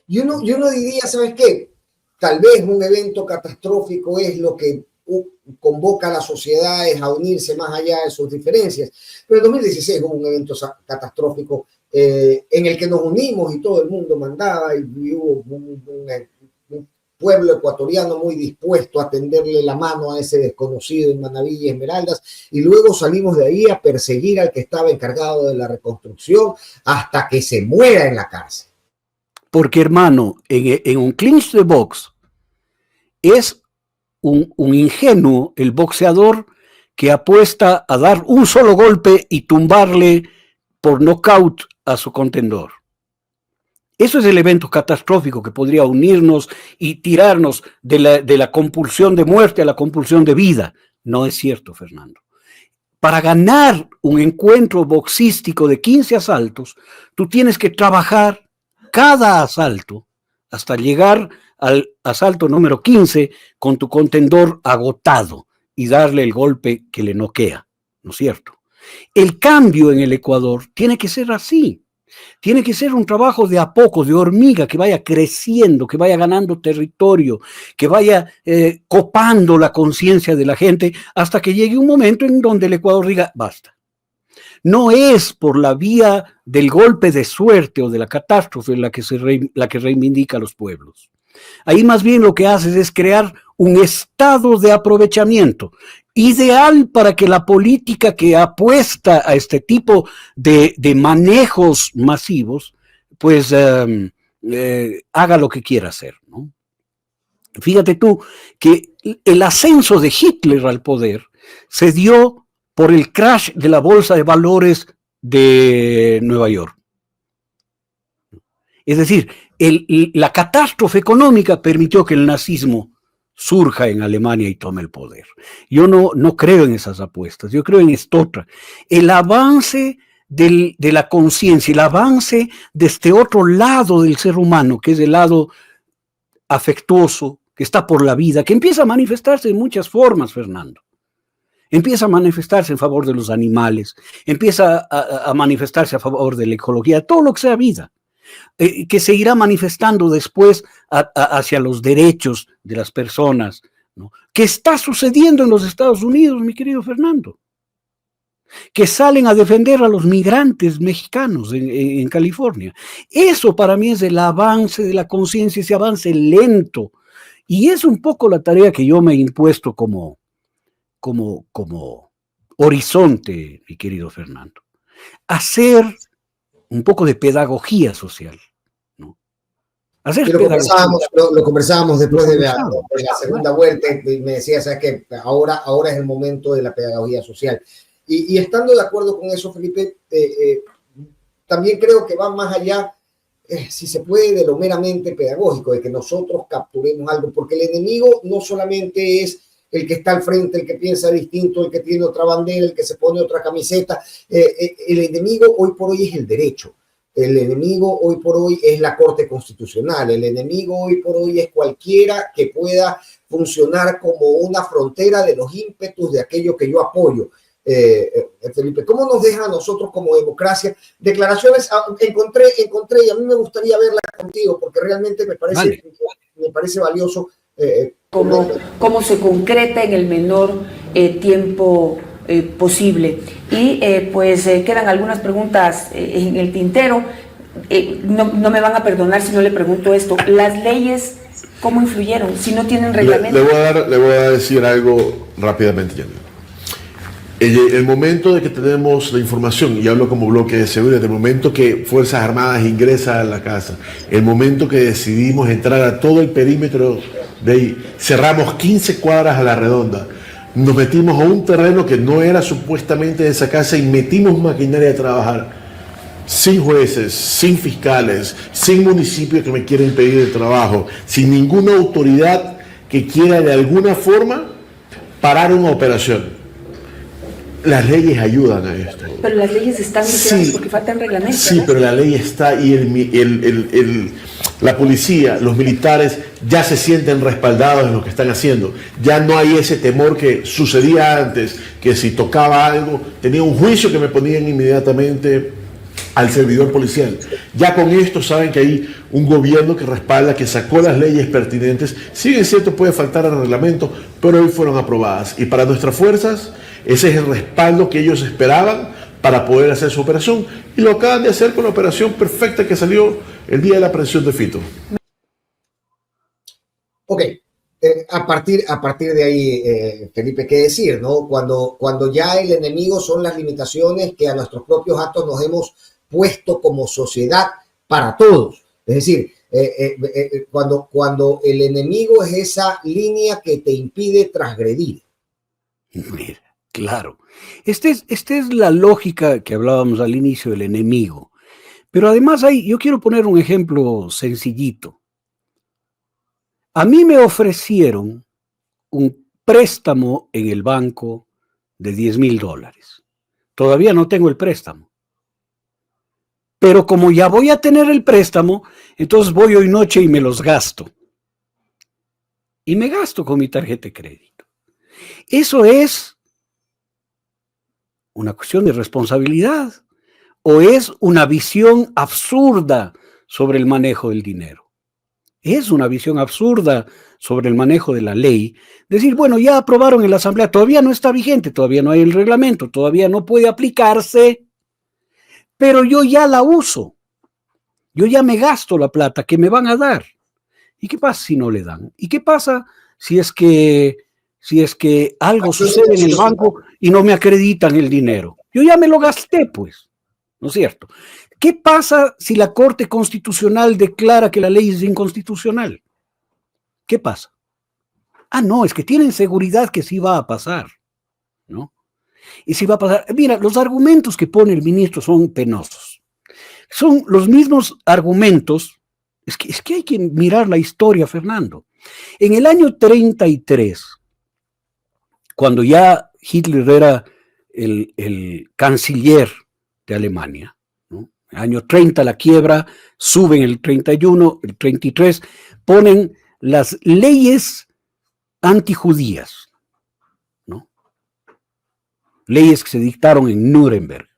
Yo no diría, ¿sabes qué? Tal vez un evento catastrófico es lo que convoca a las sociedades a unirse más allá de sus diferencias. Pero el 2016 hubo un evento catastrófico en el que nos unimos y todo el mundo mandaba y hubo un pueblo ecuatoriano muy dispuesto a tenderle la mano a ese desconocido en Manaví y Esmeraldas, y luego salimos de ahí a perseguir al que estaba encargado de la reconstrucción hasta que se muera en la cárcel. Porque, hermano, en un clinch de box es un ingenuo el boxeador que apuesta a dar un solo golpe y tumbarle por nocaut a su contendor. Eso es el evento catastrófico que podría unirnos y tirarnos de la compulsión de muerte a la compulsión de vida. No es cierto, Fernando. Para ganar un encuentro boxístico de 15 asaltos, tú tienes que trabajar cada asalto hasta llegar al asalto número 15 con tu contendor agotado y darle el golpe que le noquea, ¿no es cierto? El cambio en el Ecuador tiene que ser así. Tiene que ser un trabajo de a poco, de hormiga, que vaya creciendo, que vaya ganando territorio, que vaya copando la conciencia de la gente hasta que llegue un momento en donde el Ecuador diga, basta. No es por la vía del golpe de suerte o de la catástrofe la que reivindica a los pueblos. Ahí más bien lo que haces es crear un estado de aprovechamiento ideal para que la política que apuesta a este tipo de manejos masivos, pues haga lo que quiera hacer, ¿no? Fíjate tú que el ascenso de Hitler al poder se dio por el crash de la bolsa de valores de Nueva York. Es decir, la catástrofe económica permitió que el nazismo surja en Alemania y tome el poder. Yo no creo en esas apuestas, yo creo en esto otra. El avance de la conciencia, el avance de este otro lado del ser humano, que es el lado afectuoso, que está por la vida, que empieza a manifestarse en muchas formas, Fernando. Empieza a manifestarse en favor de los animales, empieza a manifestarse a favor de la ecología, todo lo que sea vida. Que se irá manifestando después hacia los derechos de las personas, ¿no? ¿Qué está sucediendo en los Estados Unidos, mi querido Fernando? Que salen a defender a los migrantes mexicanos en California. Eso para mí es el avance de la conciencia, ese avance lento. Y es un poco la tarea que yo me he impuesto como horizonte, mi querido Fernando. Hacer un poco de pedagogía social, ¿no? Lo conversábamos después de la segunda vuelta y me decías, ¿sabes qué? Ahora es el momento de la pedagogía social. Y estando de acuerdo con eso, Felipe, también creo que va más allá, si se puede, de lo meramente pedagógico, de que nosotros capturemos algo, porque el enemigo no solamente es el que está al frente, el que piensa distinto, el que tiene otra bandera, el que se pone otra camiseta. El enemigo hoy por hoy es el derecho. el enemigo hoy por hoy es la Corte Constitucional, el enemigo hoy por hoy es cualquiera que pueda funcionar como una frontera de los ímpetus de aquello que yo apoyo. Felipe, ¿cómo nos deja a nosotros como democracia? Declaraciones encontré y a mí me gustaría verlas contigo porque realmente me parece valioso. Cómo se concreta en el menor tiempo posible. Y pues quedan algunas preguntas en el tintero. No me van a perdonar si no le pregunto esto. Las leyes, ¿cómo influyeron? Si no tienen reglamento. Le voy a decir algo rápidamente, Yanni. El momento de que tenemos la información, y hablo como bloque de seguridad, el momento que Fuerzas Armadas ingresa a la casa, el momento que decidimos entrar a todo el perímetro de ahí, cerramos 15 cuadras a la redonda, nos metimos a un terreno que no era supuestamente de esa casa y metimos maquinaria a trabajar, sin jueces, sin fiscales, sin municipios que me quieren impedir el trabajo, sin ninguna autoridad que quiera de alguna forma parar una operación. Las leyes ayudan a esto. Pero las leyes están viciadas porque faltan reglamentos. Sí, ¿no? Pero la ley está y la policía, los militares ya se sienten respaldados en lo que están haciendo. Ya no hay ese temor que sucedía antes, que si tocaba algo, tenía un juicio que me ponían inmediatamente al servidor policial. Ya con esto saben que hay un gobierno que respalda, que sacó las leyes pertinentes. Sí, es cierto, puede faltar el reglamento, pero hoy fueron aprobadas. Y para nuestras fuerzas, ese es el respaldo que ellos esperaban para poder hacer su operación. Y lo acaban de hacer con la operación perfecta que salió el día de la aprehensión de Fito. Ok. A partir de ahí, Felipe, ¿qué decir, no? Cuando ya el enemigo son las limitaciones que a nuestros propios actos nos hemos puesto como sociedad para todos. Es decir, cuando el enemigo es esa línea que te impide transgredir. Mira, claro. Esta es la lógica que hablábamos al inicio del enemigo. Pero además yo quiero poner un ejemplo sencillito. A mí me ofrecieron un préstamo en el banco de $10,000. Todavía no tengo el préstamo. Pero como ya voy a tener el préstamo, entonces voy hoy noche y me los gasto. Y me gasto con mi tarjeta de crédito. ¿Eso es una cuestión de responsabilidad o es una visión absurda sobre el manejo del dinero? Es una visión absurda sobre el manejo de la ley. Decir, bueno, ya aprobaron en la Asamblea, todavía no está vigente, todavía no hay el reglamento, todavía no puede aplicarse, pero yo ya la uso. Yo ya me gasto la plata que me van a dar. ¿Y qué pasa si no le dan? ¿Y qué pasa si es que algo sucede en el banco y no me acreditan el dinero? Yo ya me lo gasté, pues, ¿no es cierto? ¿Qué pasa si la Corte Constitucional declara que la ley es inconstitucional? ¿Qué pasa? No, es que tienen seguridad que sí va a pasar, ¿no? Y sí va a pasar. Mira, los argumentos que pone el ministro son penosos. Son los mismos argumentos. Es que hay que mirar la historia, Fernando. En el año 33, cuando ya Hitler era el canciller de Alemania, ¿no? El año 30 la quiebra, suben el 31, el 33, ponen las leyes antijudías, ¿no? Leyes que se dictaron en Nuremberg.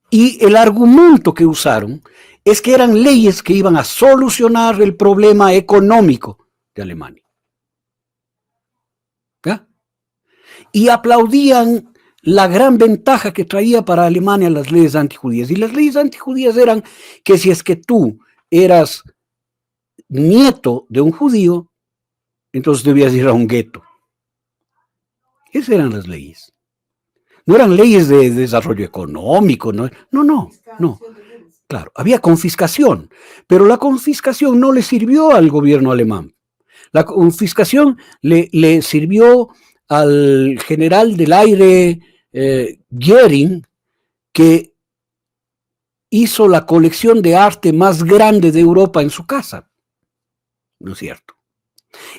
Y el argumento que usaron es que eran leyes que iban a solucionar el problema económico de Alemania. ¿Ya? Y aplaudían la gran ventaja que traía para Alemania las leyes antijudías. Y las leyes antijudías eran que si es que tú eras nieto de un judío, entonces debías ir a un gueto. Esas eran las leyes. No eran leyes de desarrollo económico, no. Claro, había confiscación, pero la confiscación no le sirvió al gobierno alemán. La confiscación le sirvió al general del aire Göring, que hizo la colección de arte más grande de Europa en su casa. ¿No es cierto?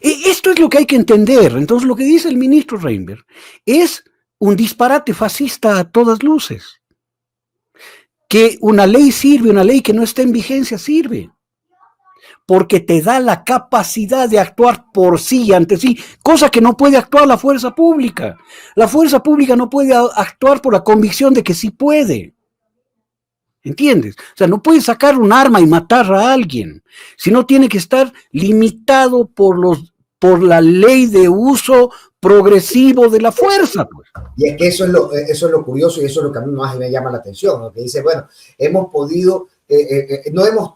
Esto es lo que hay que entender. Entonces, lo que dice el ministro Reinberg es un disparate fascista a todas luces. que una ley sirve, una ley que no está en vigencia sirve, porque te da la capacidad de actuar por sí y ante sí, cosa que no puede actuar la fuerza pública. La fuerza pública no puede actuar por la convicción de que sí puede. ¿Entiendes? O sea, no puede sacar un arma y matar a alguien, sino tiene que estar limitado por la ley de uso progresivo de la fuerza. Pues. Y es que eso es lo curioso y eso es lo que a mí más me llama la atención, ¿no? Que dice, bueno, hemos podido,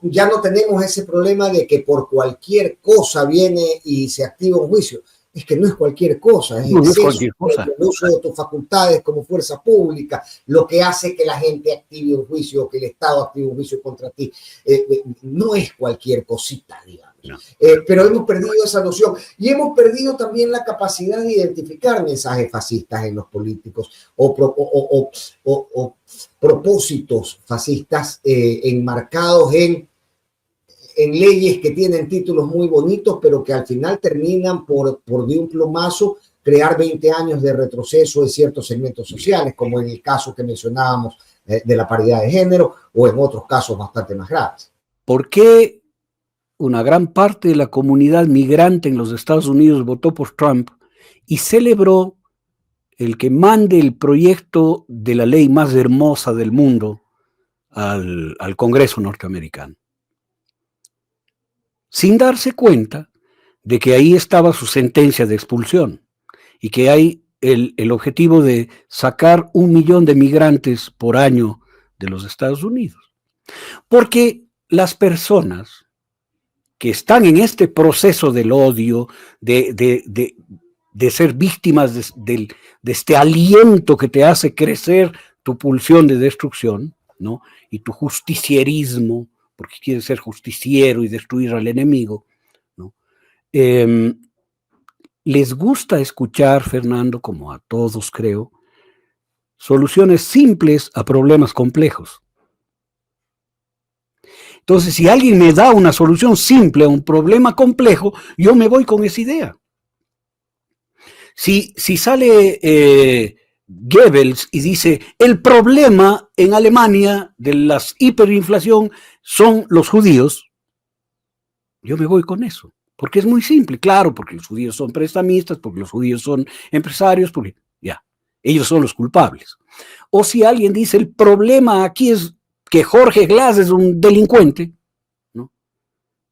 ya no tenemos ese problema de que por cualquier cosa viene y se activa un juicio. Es que no es cualquier cosa, no es cualquier cosa. El uso de tus facultades como fuerza pública, lo que hace que la gente active un juicio, que el Estado active un juicio contra ti. No es cualquier cosita, digamos. No. Pero hemos perdido esa noción y hemos perdido también la capacidad de identificar mensajes fascistas en los políticos o propósitos fascistas enmarcados en leyes que tienen títulos muy bonitos, pero que al final terminan por de un plumazo crear 20 años de retroceso en ciertos segmentos sociales, como en el caso que mencionábamos de la paridad de género o en otros casos bastante más graves. ¿Por qué una gran parte de la comunidad migrante en los Estados Unidos votó por Trump y celebró el que mande el proyecto de la ley más hermosa del mundo al Congreso norteamericano? Sin darse cuenta de que ahí estaba su sentencia de expulsión y que hay el objetivo de sacar 1 millón de migrantes por año de los Estados Unidos. Porque las personas que están en este proceso del odio, de ser víctimas de este aliento que te hace crecer tu pulsión de destrucción, ¿no? Y tu justicierismo, porque quieres ser justiciero y destruir al enemigo, ¿no? Les gusta escuchar, Fernando, como a todos creo, soluciones simples a problemas complejos. Entonces, si alguien me da una solución simple a un problema complejo, yo me voy con esa idea. Si sale Goebbels y dice, el problema en Alemania de la hiperinflación son los judíos, yo me voy con eso, porque es muy simple, claro, porque los judíos son prestamistas, porque los judíos son empresarios, porque ya, ellos son los culpables. O si alguien dice, el problema aquí es que Jorge Glass es un delincuente, ¿no?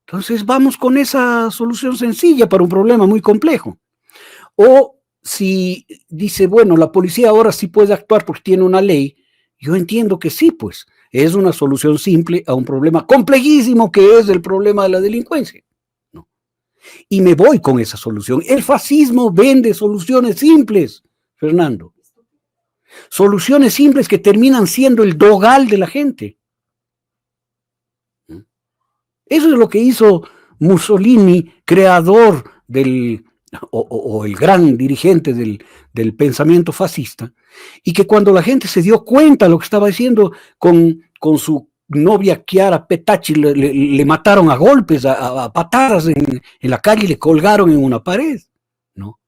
Entonces vamos con esa solución sencilla para un problema muy complejo. O si dice, bueno, la policía ahora sí puede actuar porque tiene una ley, yo entiendo que sí, pues, es una solución simple a un problema complejísimo que es el problema de la delincuencia, ¿no? Y me voy con esa solución. El fascismo vende soluciones simples, Fernando. Soluciones simples que terminan siendo el dogal de la gente. Eso es lo que hizo Mussolini, creador o el gran dirigente del pensamiento fascista, y que cuando la gente se dio cuenta de lo que estaba haciendo con su novia Chiara Petacci, le mataron a golpes, a patadas en la calle y le colgaron en una pared, ¿no?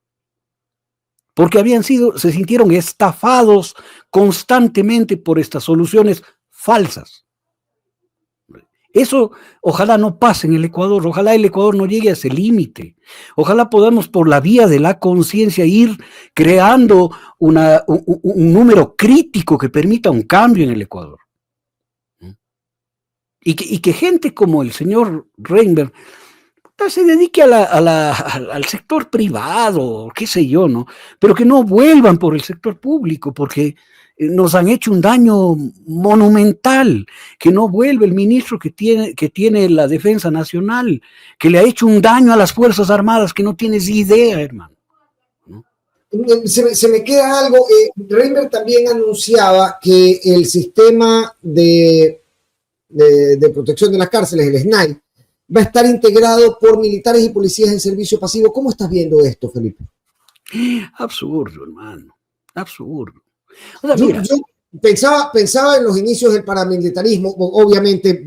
Porque se sintieron estafados constantemente por estas soluciones falsas. Eso ojalá no pase en el Ecuador, ojalá el Ecuador no llegue a ese límite, ojalá podamos por la vía de la conciencia ir creando un número crítico que permita un cambio en el Ecuador. Y que gente como el señor Reinberg se dedique al sector privado, qué sé yo, ¿no? Pero que no vuelvan por el sector público, porque nos han hecho un daño monumental, que no vuelve el ministro que tiene la Defensa Nacional, que le ha hecho un daño a las Fuerzas Armadas que no tienes idea, hermano, ¿no? Se me queda algo. Reinberg también anunciaba que el sistema de protección de las cárceles, el SNAI, va a estar integrado por militares y policías en servicio pasivo. ¿Cómo estás viendo esto, Felipe? Absurdo, hermano, absurdo. O sea, yo pensaba en los inicios del paramilitarismo, obviamente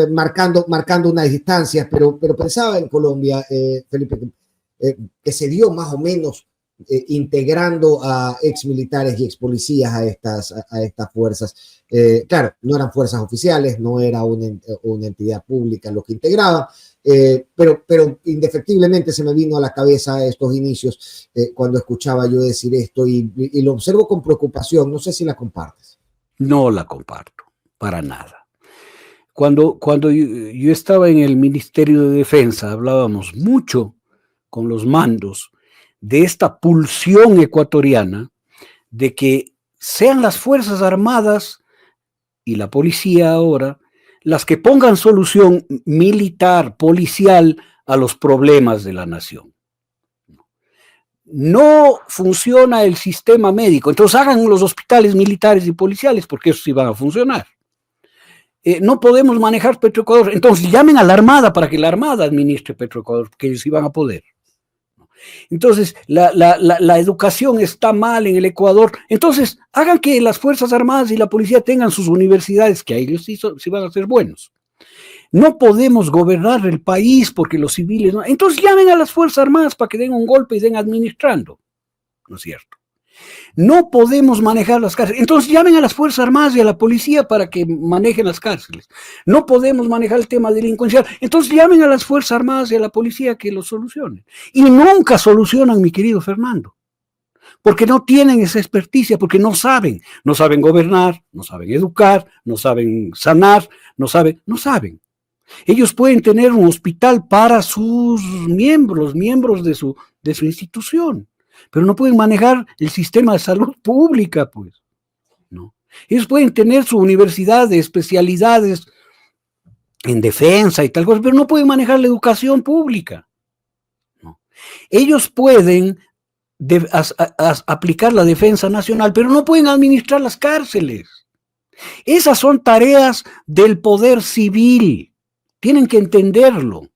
marcando unas distancias, pero pensaba en Colombia, Felipe, que se dio más o menos integrando a exmilitares y expolicías a estas fuerzas. Claro, no eran fuerzas oficiales, no era una entidad pública lo que integraba, pero indefectiblemente se me vino a la cabeza estos inicios cuando escuchaba yo decir esto y lo observo con preocupación. No sé si la compartes. No la comparto, para nada. Cuando yo estaba en el Ministerio de Defensa, hablábamos mucho con los mandos de esta pulsión ecuatoriana de que sean las Fuerzas Armadas y la policía ahora las que pongan solución militar, policial a los problemas de la nación. No funciona el sistema médico, entonces hagan los hospitales militares y policiales porque esos sí van a funcionar. No podemos manejar Petroecuador, entonces llamen a la Armada para que la Armada administre Petroecuador, porque ellos sí van a poder. Entonces, la educación está mal en el Ecuador, entonces hagan que las Fuerzas Armadas y la policía tengan sus universidades, que a ellos sí van a ser buenos. No podemos gobernar el país porque los civiles no. Entonces llamen a las Fuerzas Armadas para que den un golpe y den administrando, ¿no es cierto? No podemos manejar las cárceles. Entonces llamen a las Fuerzas Armadas y a la policía para que manejen las cárceles. No podemos manejar el tema delincuencial. Entonces llamen a las Fuerzas Armadas y a la policía que lo solucionen. Y nunca solucionan, mi querido Fernando, porque no tienen esa experticia, porque no saben gobernar, no saben educar, no saben sanar, no saben. Ellos pueden tener un hospital para sus miembros de su institución, pero no pueden manejar el sistema de salud pública, pues, ¿no? Ellos pueden tener su universidad de especialidades en defensa y tal cosa, pero no pueden manejar la educación pública, ¿no? Ellos pueden aplicar la defensa nacional, pero no pueden administrar las cárceles. Esas son tareas del poder civil, tienen que entenderlo.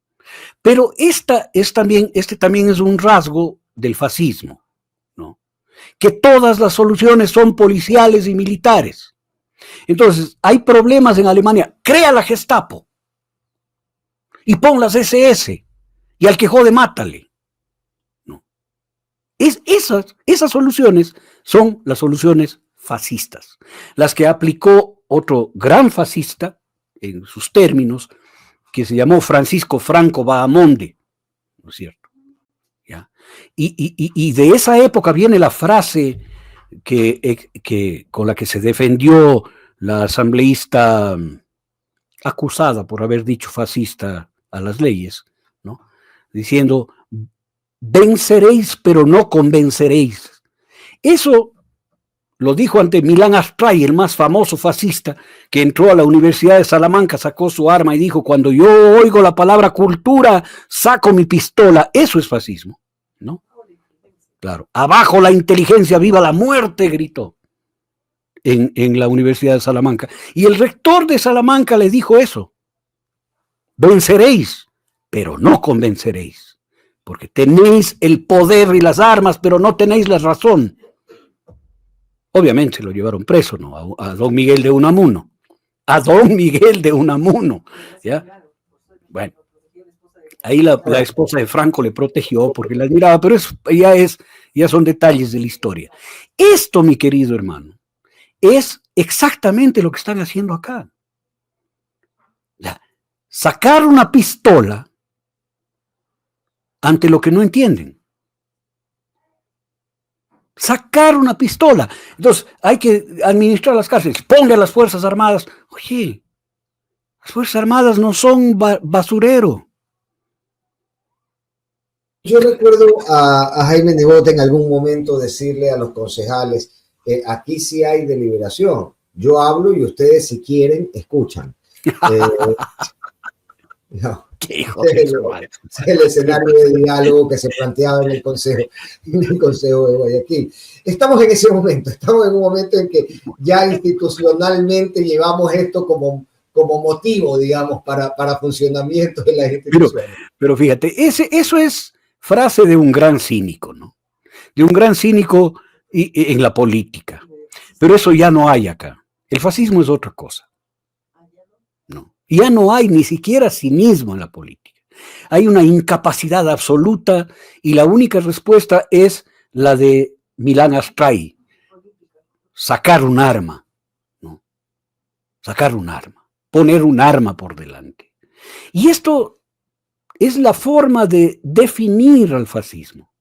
Pero este también es un rasgo del fascismo, ¿no? Que todas las soluciones son policiales y militares. Entonces, hay problemas en Alemania, crea la Gestapo y pon las SS y al que jode mátale, ¿no? Esas soluciones son las soluciones fascistas, las que aplicó otro gran fascista en sus términos, que se llamó Francisco Franco Bahamonde, ¿no es cierto? ¿Ya? Y de esa época viene la frase con la que se defendió la asambleísta acusada por haber dicho fascista a las leyes, ¿no? Diciendo, venceréis pero no convenceréis. Eso lo dijo ante Milán Astray, el más famoso fascista, que entró a la Universidad de Salamanca, sacó su arma y dijo, cuando yo oigo la palabra cultura, saco mi pistola. Eso es fascismo, ¿no? Claro. Abajo la inteligencia, viva la muerte, gritó en la Universidad de Salamanca. Y el rector de Salamanca le dijo eso. Venceréis, pero no convenceréis, porque tenéis el poder y las armas, pero no tenéis la razón. Obviamente lo llevaron preso, ¿no? A don Miguel de Unamuno. A don Miguel de Unamuno, ¿ya? Bueno, ahí la esposa de Franco le protegió porque la admiraba, pero ya son detalles de la historia. Esto, mi querido hermano, es exactamente lo que están haciendo acá. Sacar una pistola ante lo que no entienden. Sacar una pistola. Entonces, hay que administrar las cárceles. Ponga a las Fuerzas Armadas. Oye, las Fuerzas Armadas no son basurero. Yo recuerdo a Jaime Nebot en algún momento decirle a los concejales, aquí sí hay deliberación. Yo hablo y ustedes, si quieren, escuchan. No. El escenario de diálogo que se planteaba en el Consejo de Guayaquil. Estamos en un momento en que ya institucionalmente llevamos esto como motivo, digamos, para funcionamiento de las instituciones. Pero fíjate, eso es frase de un gran cínico, ¿no? De un gran cínico en la política. Pero eso ya no hay acá. El fascismo es otra cosa. No. Ya no hay ni siquiera cinismo en la política. Hay una incapacidad absoluta y la única respuesta es la de Milán Astray, sacar un arma, ¿no? Sacar un arma, poner un arma por delante. Y esto es la forma de definir al fascismo,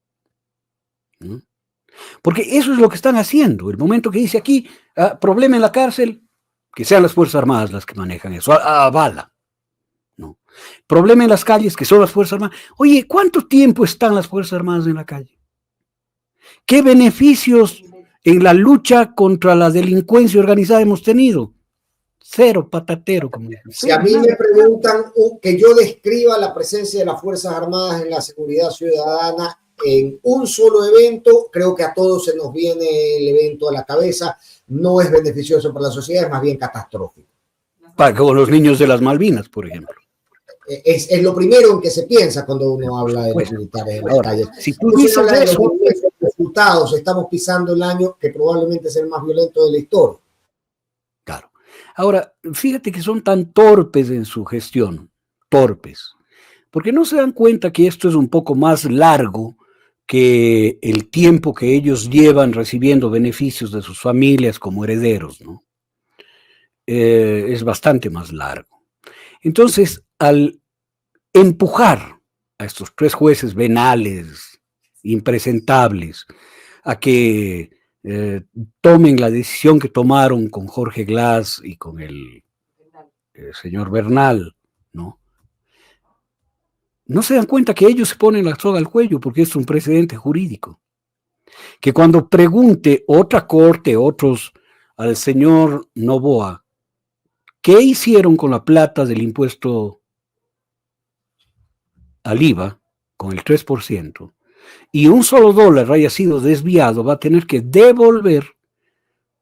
¿no? Porque eso es lo que están haciendo. El momento que dice aquí, problema en la cárcel, que sean las Fuerzas Armadas las que manejan eso, a bala. ¿No? Problema en las calles, que son las Fuerzas Armadas. Oye, ¿cuánto tiempo están las Fuerzas Armadas en la calle? ¿Qué beneficios en la lucha contra la delincuencia organizada hemos tenido? Cero, patatero. Como dicen. Si a mí me preguntan que yo describa la presencia de las Fuerzas Armadas en la seguridad ciudadana en un solo evento, creo que a todos se nos viene el evento a la cabeza. No es beneficioso para la sociedad, es más bien catastrófico. Como los niños de las Malvinas, por ejemplo. Es lo primero en que se piensa cuando uno habla de los militares en las calles. Si tú dices eso, los resultados, estamos pisando el año que probablemente es el más violento de la historia. Claro. Ahora, fíjate que son tan torpes en su gestión, torpes, porque no se dan cuenta que esto es un poco más largo que el tiempo que ellos llevan recibiendo beneficios de sus familias como herederos, ¿no? Es bastante más largo. Entonces, al empujar a estos 3 jueces venales, impresentables, a que tomen la decisión que tomaron con Jorge Glass y con el señor Bernal, ¿no? No se dan cuenta que ellos se ponen la soga al cuello porque es un precedente jurídico. Que cuando pregunte otra corte, otros, al señor Noboa, ¿qué hicieron con la plata del impuesto al IVA, con el 3%, y un solo dólar haya sido desviado, va a tener que devolver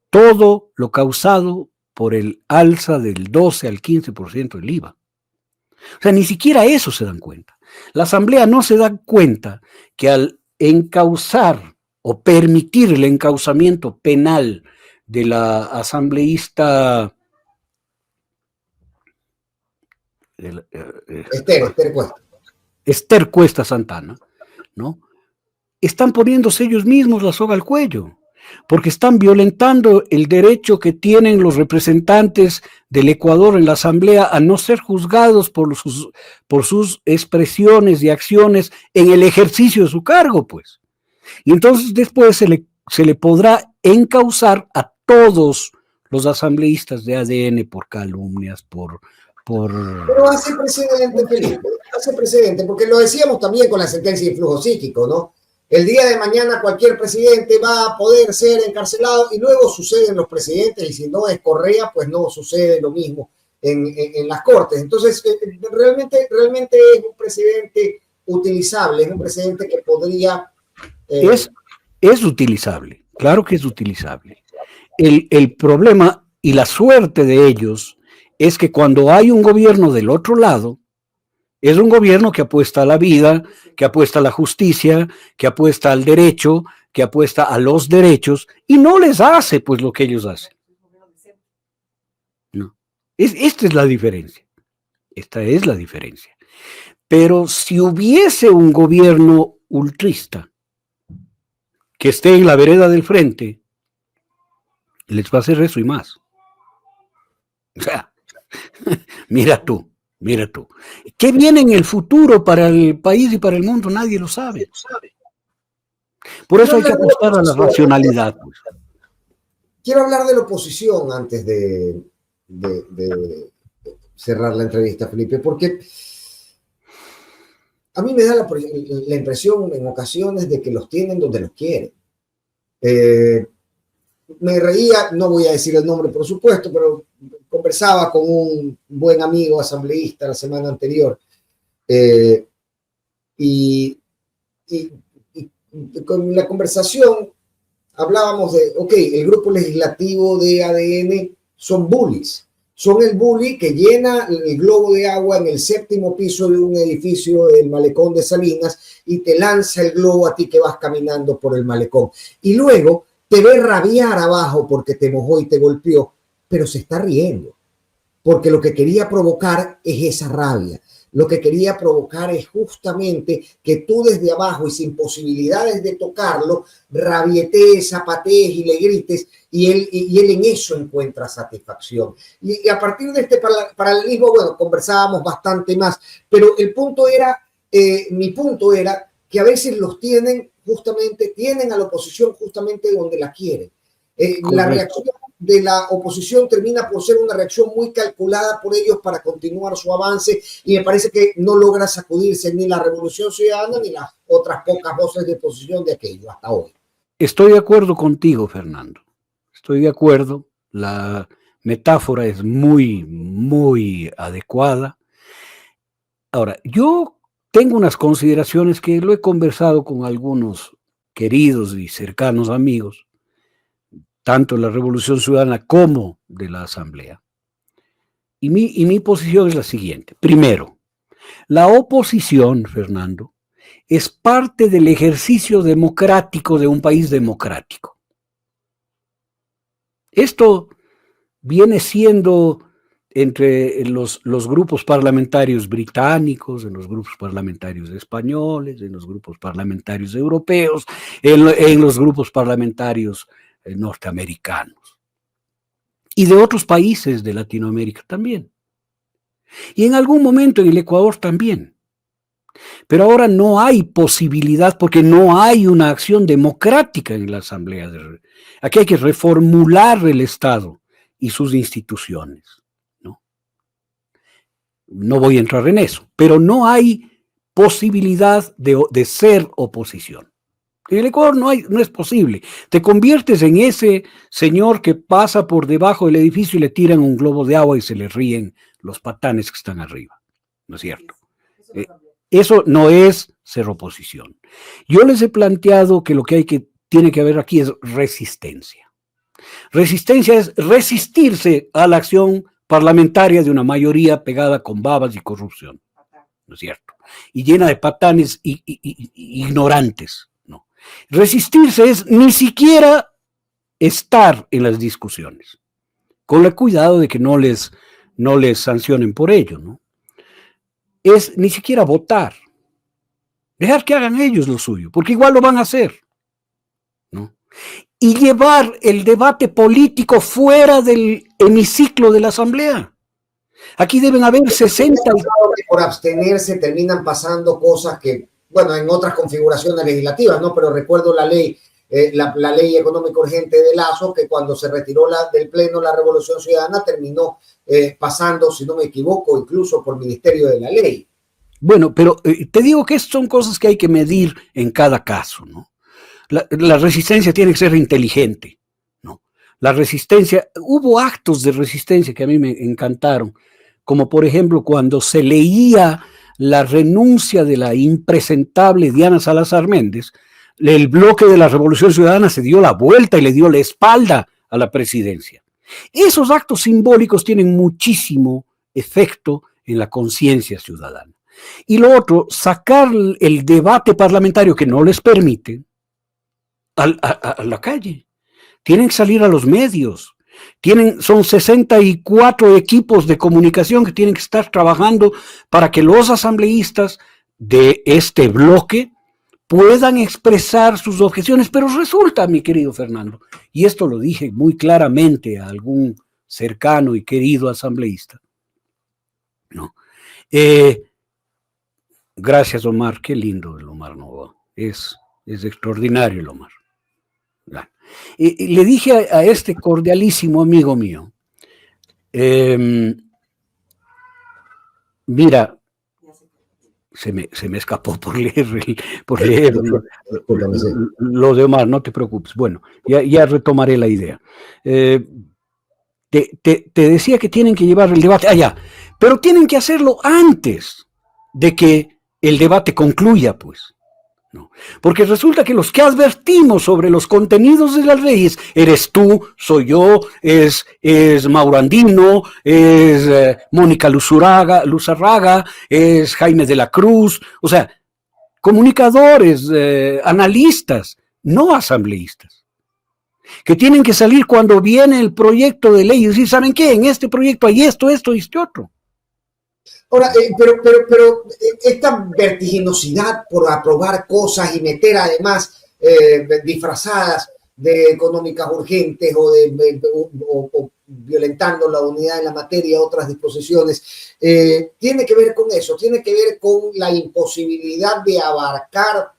todo lo causado por el alza del 12 al 15% del IVA? O sea, ni siquiera eso se dan cuenta. La Asamblea no se da cuenta que al encauzar o permitir el encauzamiento penal de la asambleísta Esther Cuesta Santana, ¿no? Están poniéndose ellos mismos la soga al cuello, porque están violentando el derecho que tienen los representantes del Ecuador en la Asamblea a no ser juzgados por sus expresiones y acciones en el ejercicio de su cargo, pues. Y entonces después se le podrá encauzar a todos los asambleístas de ADN por calumnias, Pero hace precedente, Felipe, hace precedente, porque lo decíamos también con la sentencia de influjo psíquico, ¿no? El día de mañana cualquier presidente va a poder ser encarcelado y luego suceden los presidentes, y si no es Correa, pues no sucede lo mismo en las cortes. Entonces, realmente es un precedente utilizable, es un precedente que podría... Es utilizable, claro que es utilizable. El problema y la suerte de ellos es que cuando hay un gobierno del otro lado, es un gobierno que apuesta a la vida, que apuesta a la justicia, que apuesta al derecho, que apuesta a los derechos, y no les hace pues lo que ellos hacen. No. Esta es la diferencia. Esta es la diferencia. Pero si hubiese un gobierno ultrista que esté en la vereda del frente, les va a hacer eso y más. O sea, mira tú. ¿Qué viene en el futuro para el país y para el mundo? Nadie lo sabe. Por eso hay que apostar a la racionalidad. Quiero hablar de la oposición antes de cerrar la entrevista, Felipe, porque a mí me da la impresión en ocasiones de que los tienen donde los quieren. Me reía, no voy a decir el nombre por supuesto, pero conversaba con un buen amigo asambleísta la semana anterior y con la conversación hablábamos de, ok, el grupo legislativo de ADN son bullies, son el bully que llena el globo de agua en el 7º piso de un edificio del malecón de Salinas y te lanza el globo a ti que vas caminando por el malecón y luego te ve rabiar abajo porque te mojó y te golpeó, pero se está riendo, porque lo que quería provocar es esa rabia. lo que quería provocar es justamente que tú desde abajo y sin posibilidades de tocarlo, rabietees, zapatees y le grites, y él en eso encuentra satisfacción. Y a partir de este paralelismo, bueno, conversábamos bastante más, pero el punto era, mi punto era que a veces tienen a la oposición justamente donde la quieren. La reacción de la oposición termina por ser una reacción muy calculada por ellos para continuar su avance, y me parece que no logra sacudirse ni la Revolución Ciudadana ni las otras pocas voces de oposición de aquello hasta hoy. Estoy de acuerdo contigo, Fernando. Estoy de acuerdo. La metáfora es muy, muy adecuada. Ahora, yo tengo unas consideraciones que lo he conversado con algunos queridos y cercanos amigos, tanto de la Revolución Ciudadana como de la Asamblea. Y mi posición es la siguiente. Primero, la oposición, Fernando, es parte del ejercicio democrático de un país democrático. Esto viene siendo entre los grupos parlamentarios británicos, en los grupos parlamentarios españoles, en los grupos parlamentarios europeos, en los grupos parlamentarios norteamericanos y de otros países de Latinoamérica también, y en algún momento en el Ecuador también. Pero ahora no hay posibilidad porque no hay una acción democrática en la Asamblea. Aquí hay que reformular el Estado y sus instituciones, ¿no? No voy a entrar en eso, pero no hay posibilidad de ser oposición. En el Ecuador no es posible. Te conviertes en ese señor que pasa por debajo del edificio y le tiran un globo de agua y se le ríen los patanes que están arriba. ¿No es cierto? Eso no es ser oposición. Yo les he planteado que lo que tiene que haber aquí es resistencia. Resistencia es resistirse a la acción parlamentaria de una mayoría pegada con babas y corrupción. ¿No es cierto? Y llena de patanes ignorantes. Resistirse es ni siquiera estar en las discusiones, con el cuidado de que no les sancionen por ello, ¿no? Es ni siquiera votar, dejar que hagan ellos lo suyo, porque igual lo van a hacer, ¿no? Y llevar el debate político fuera del hemiciclo de la Asamblea. Aquí deben haber 60... Por abstenerse terminan pasando cosas que, bueno, en otras configuraciones legislativas, ¿no? Pero recuerdo la ley económica urgente de Lazo, que cuando se retiró del Pleno la Revolución Ciudadana terminó pasando, si no me equivoco, incluso por Ministerio de la Ley. Bueno, pero te digo que son cosas que hay que medir en cada caso, ¿no? La resistencia tiene que ser inteligente, ¿no? La resistencia, hubo actos de resistencia que a mí me encantaron, como por ejemplo cuando se leía la renuncia de la impresentable Diana Salazar Méndez, el bloque de la Revolución Ciudadana se dio la vuelta y le dio la espalda a la presidencia. Esos actos simbólicos tienen muchísimo efecto en la conciencia ciudadana. Y lo otro, sacar el debate parlamentario que no les permite a la calle. Tienen que salir a los medios. Son 64 equipos de comunicación que tienen que estar trabajando para que los asambleístas de este bloque puedan expresar sus objeciones. Pero resulta, mi querido Fernando, y esto lo dije muy claramente a algún cercano y querido asambleísta, ¿no? Gracias, Omar, qué lindo el Omar Novoa, es extraordinario el Omar. Le dije a este cordialísimo amigo mío, mira, se me escapó por leer lo de Omar, no te preocupes. Bueno, ya retomaré la idea. Te decía que tienen que llevar el debate allá, pero tienen que hacerlo antes de que el debate concluya, pues. No. Porque resulta que los que advertimos sobre los contenidos de las leyes eres tú, soy yo, es Mauro Andino, es Mónica Luzarraga, es Jaime de la Cruz, o sea, comunicadores, analistas, no asambleístas, que tienen que salir cuando viene el proyecto de ley y decir, ¿saben qué? En este proyecto hay esto y este otro. Ahora, esta vertiginosidad por aprobar cosas y meter además disfrazadas de económicas urgentes o violentando la unidad en la materia, otras disposiciones, tiene que ver con eso, tiene que ver con la imposibilidad de abarcar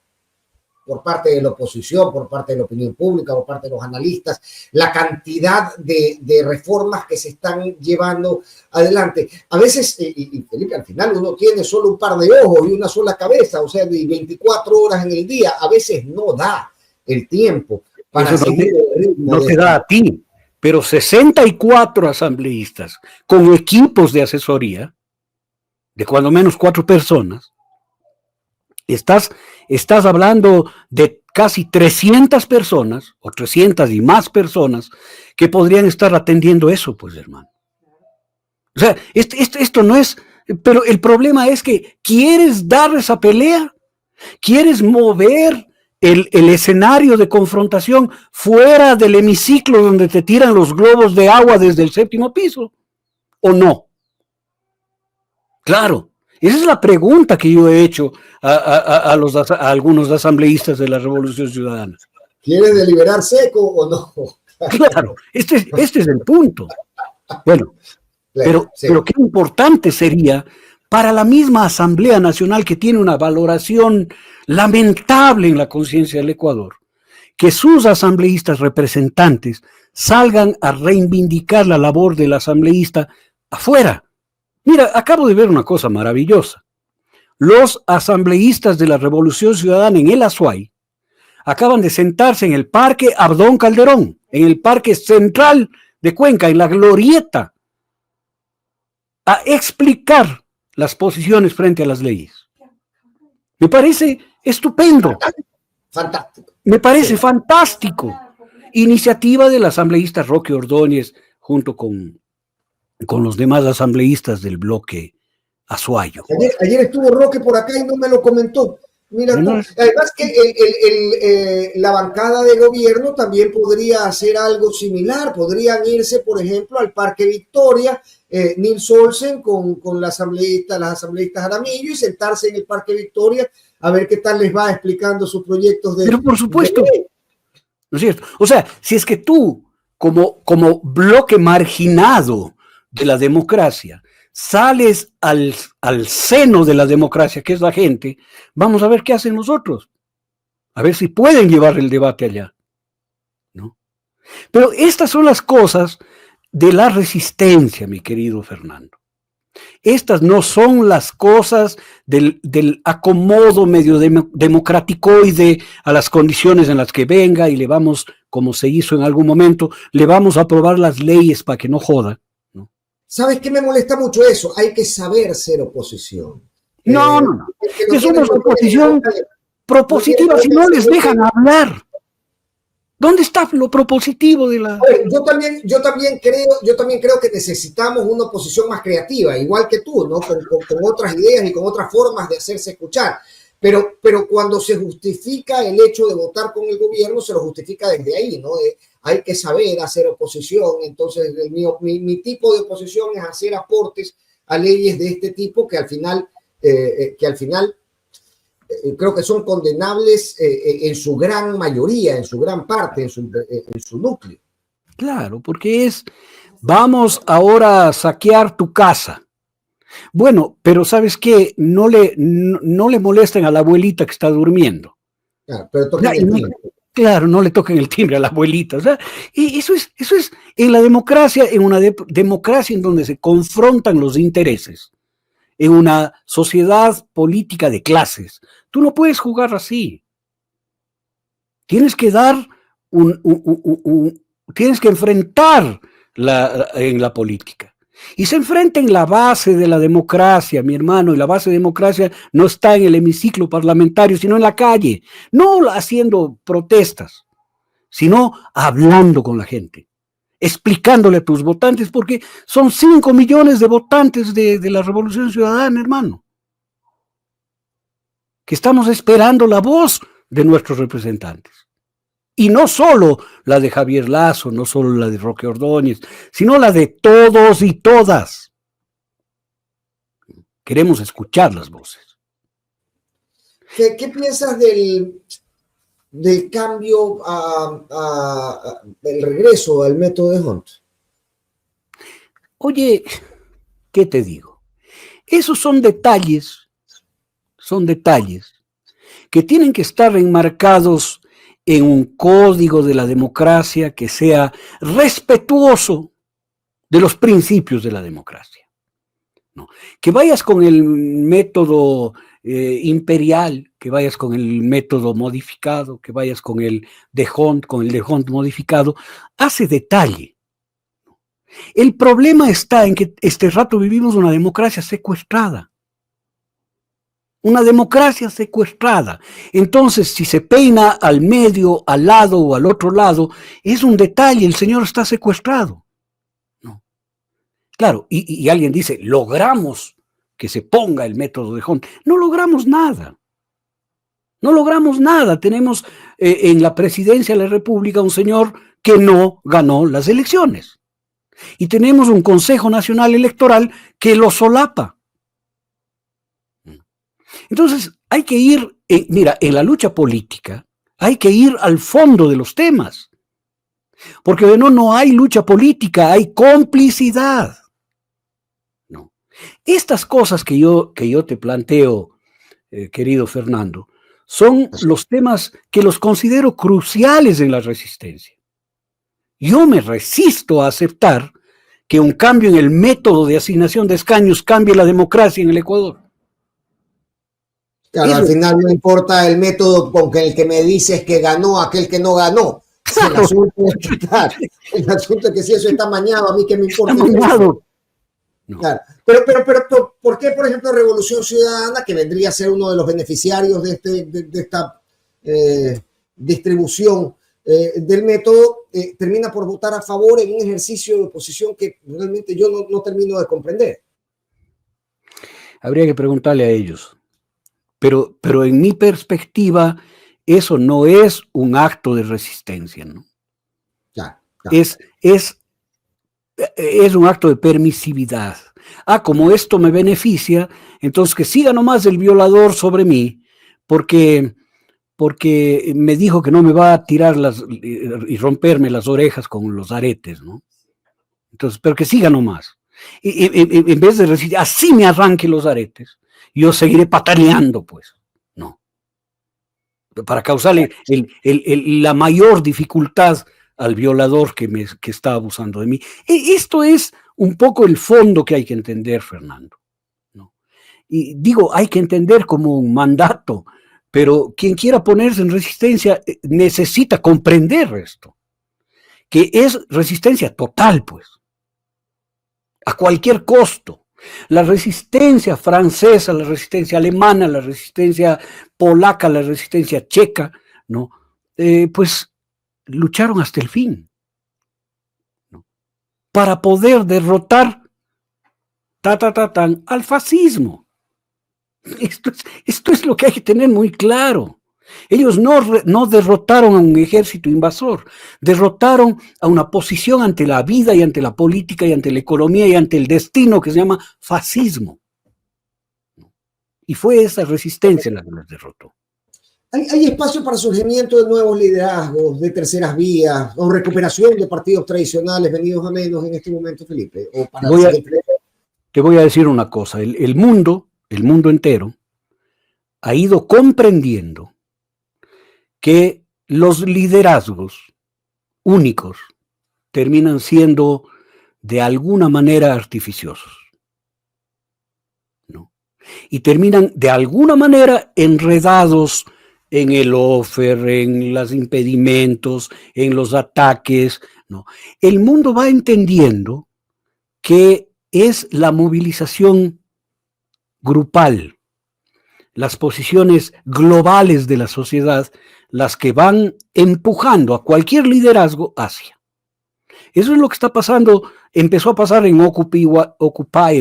por parte de la oposición, por parte de la opinión pública, por parte de los analistas, la cantidad de reformas que se están llevando adelante. A veces, y Felipe, al final uno tiene solo un par de ojos y una sola cabeza, o sea, de 24 horas en el día, a veces no da el tiempo para seguir el ritmo. No te da a ti, pero 64 asambleístas con equipos de asesoría, de cuando menos 4 personas, Estás hablando de casi 300 personas, o 300 y más personas, que podrían estar atendiendo eso, pues, hermano. O sea, esto no es... Pero el problema es que quieres dar esa pelea, quieres mover el escenario de confrontación fuera del hemiciclo donde te tiran los globos de agua desde el 7º piso, ¿o no? Claro. Esa es la pregunta que yo he hecho a algunos asambleístas de la Revolución Ciudadana. ¿Quieres deliberar seco o no? Claro, este es el punto. Bueno, pero qué importante sería para la misma Asamblea Nacional, que tiene una valoración lamentable en la conciencia del Ecuador, que sus asambleístas representantes salgan a reivindicar la labor del asambleísta afuera. Mira, acabo de ver una cosa maravillosa. Los asambleístas de la Revolución Ciudadana en el Azuay acaban de sentarse en el Parque Abdón Calderón, en el Parque Central de Cuenca, en la Glorieta, a explicar las posiciones frente a las leyes. Me parece estupendo. Fantástico. Me parece fantástico. Iniciativa del asambleísta Roque Ordóñez junto con los demás asambleístas del bloque azuayo. Ayer estuvo Roque por acá y no me lo comentó. Mira, además que la bancada de gobierno también podría hacer algo similar. Podrían irse, por ejemplo, al Parque Victoria, Nils Olsen con las asambleístas Jaramillo, y sentarse en el Parque Victoria a ver qué tal les va explicando sus proyectos de... Pero por supuesto, ¿no es cierto? O sea, si es que tú, como bloque marginado de la democracia, sales al seno de la democracia, que es la gente, vamos a ver qué hacen nosotros, a ver si pueden llevar el debate allá, ¿no? Pero estas son las cosas de la resistencia, mi querido Fernando. Estas no son las cosas del acomodo medio democraticoide a las condiciones en las que venga y le vamos, como se hizo en algún momento, le vamos a aprobar las leyes para que no joda. ¿Sabes qué me molesta mucho eso? Hay que saber ser oposición. No. Que somos oposición propositiva si no les dejan hablar. ¿Dónde está lo propositivo de la...? Yo también creo que necesitamos una oposición más creativa, igual que tú, ¿no? Con otras ideas y con otras formas de hacerse escuchar. Pero cuando se justifica el hecho de votar con el gobierno, se lo justifica desde ahí, ¿no? Hay que saber hacer oposición. Entonces, mi tipo de oposición es hacer aportes a leyes de este tipo que al final creo que son condenables en su gran mayoría, en su gran parte, en su núcleo. Claro, porque vamos ahora a saquear tu casa. Bueno, pero ¿sabes qué? No le molesten a la abuelita que está durmiendo. Claro, pero toquen el timbre. Claro, no le toquen el timbre a la abuelita. O sea, y eso es en la democracia, en una democracia en donde se confrontan los intereses, en una sociedad política de clases. Tú no puedes jugar así. Tienes que dar tienes que enfrentar en la política. Y se enfrenta en la base de la democracia, mi hermano, y la base de democracia no está en el hemiciclo parlamentario, sino en la calle, no haciendo protestas, sino hablando con la gente, explicándole a tus votantes, porque son 5 millones de votantes de la Revolución Ciudadana, hermano, que estamos esperando la voz de nuestros representantes. Y no solo la de Javier Lazo, no solo la de Roque Ordóñez, sino la de todos y todas. queremos escuchar las voces. ¿Qué piensas del cambio el regreso al método de Hunt? Oye, ¿qué te digo? Esos son detalles que tienen que estar enmarcados en un código de la democracia que sea respetuoso de los principios de la democracia. ¿No? Que vayas con el método imperial, que vayas con el método modificado, que vayas con el de Hunt modificado, hace detalle. El problema está en que este rato vivimos una democracia secuestrada. Una democracia secuestrada. Entonces, si se peina al medio, al lado o al otro lado, es un detalle, el señor está secuestrado. No. Claro, y alguien dice, logramos que se ponga el método de Hunt. No logramos nada. No logramos nada. Tenemos en la presidencia de la República un señor que no ganó las elecciones. Y tenemos un Consejo Nacional Electoral que lo solapa. Entonces, hay que ir, mira, en la lucha política, hay que ir al fondo de los temas. Porque no hay lucha política, hay complicidad. No. Estas cosas que yo te planteo, querido Fernando, son los temas que los considero cruciales en la resistencia. Yo me resisto a aceptar que un cambio en el método de asignación de escaños cambie la democracia en el Ecuador. Claro, al final no importa el método con el que me dices que ganó aquel que no ganó. Claro. El asunto es que si eso está mañado, a mí que me importa. Está mañado. No. Claro. Pero, ¿por qué, por ejemplo, Revolución Ciudadana, que vendría a ser uno de los beneficiarios de esta distribución del método, termina por votar a favor en un ejercicio de oposición que realmente yo no termino de comprender? Habría que preguntarle a ellos. Pero en mi perspectiva, eso no es un acto de resistencia, ¿no? Claro. Es un acto de permisividad. Como esto me beneficia, entonces que siga nomás el violador sobre mí, porque me dijo que no me va a tirar y romperme las orejas con los aretes, ¿no? Entonces, pero que siga nomás. En vez de resistir, así me arranque los aretes, yo seguiré pataleando, pues. No. Para causarle la mayor dificultad al violador que está abusando de mí. Esto es un poco el fondo que hay que entender, Fernando, ¿no? Y digo, hay que entender como un mandato, pero quien quiera ponerse en resistencia necesita comprender esto, que es resistencia total, pues, a cualquier costo. La resistencia francesa, la resistencia alemana, la resistencia polaca, la resistencia checa, ¿no? Pues lucharon hasta el fin, ¿no? Para poder derrotar al fascismo. Esto es lo que hay que tener muy claro. Ellos no derrotaron a un ejército invasor, derrotaron a una posición ante la vida y ante la política y ante la economía y ante el destino que se llama fascismo. Y fue esa resistencia la que los derrotó. ¿Hay espacio para surgimiento de nuevos liderazgos, de terceras vías o recuperación de partidos tradicionales venidos a menos en este momento, Felipe? Te voy a decir una cosa, el mundo entero ha ido comprendiendo que los liderazgos únicos terminan siendo de alguna manera artificiosos, ¿no? Y terminan de alguna manera enredados en el offer, en los impedimentos, en los ataques, ¿no? El mundo va entendiendo que es la movilización grupal, las posiciones globales de la sociedad, las que van empujando a cualquier liderazgo hacia. Eso es lo que está pasando, empezó a pasar en Occupy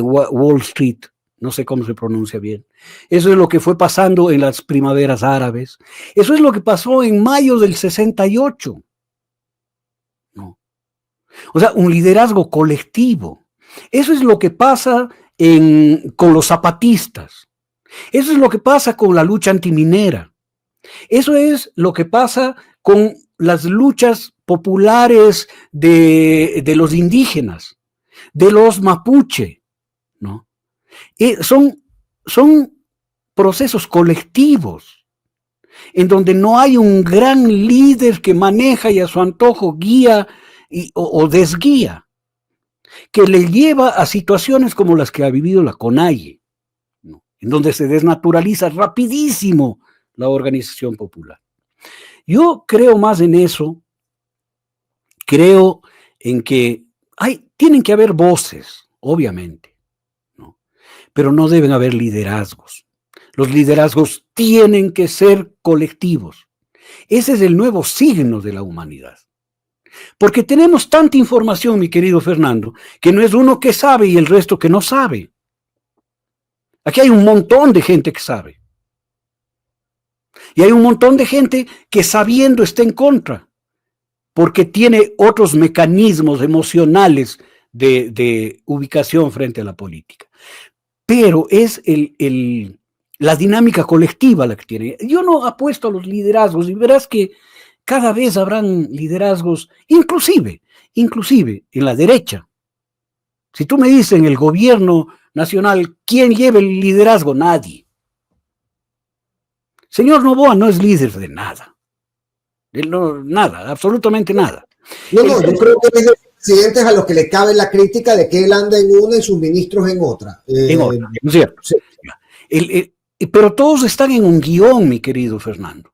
Wall Street, no sé cómo se pronuncia bien. Eso es lo que fue pasando en las primaveras árabes. Eso es lo que pasó en mayo del 68. ¿No? O sea, un liderazgo colectivo. Eso es lo que pasa con los zapatistas. Eso es lo que pasa con la lucha antiminera. Eso es lo que pasa con las luchas populares de los indígenas, de los mapuche, ¿no? Son procesos colectivos en donde no hay un gran líder que maneja y a su antojo guía o desguía, que le lleva a situaciones como las que ha vivido la CONAIE, ¿no? En donde se desnaturaliza rapidísimo la organización popular. Yo creo más en eso, creo en que tienen que haber voces, obviamente, ¿no? Pero no deben haber liderazgos. Los liderazgos tienen que ser colectivos. Ese es el nuevo signo de la humanidad. Porque tenemos tanta información, mi querido Fernando, que no es uno que sabe y el resto que no sabe. Aquí hay un montón de gente que sabe. Y hay un montón de gente que sabiendo está en contra, porque tiene otros mecanismos emocionales de ubicación frente a la política. Pero es la dinámica colectiva la que tiene. Yo no apuesto a los liderazgos y verás que cada vez habrán liderazgos, inclusive en la derecha. Si tú me dices en el gobierno nacional, ¿quién lleva el liderazgo? Nadie. Señor Noboa no es líder de nada. Nada, absolutamente nada. No, yo creo que es de los presidentes a los que le cabe la crítica de que él anda en una y sus ministros en otra. En otra, ¿no es cierto? Sí. Pero todos están en un guión, mi querido Fernando.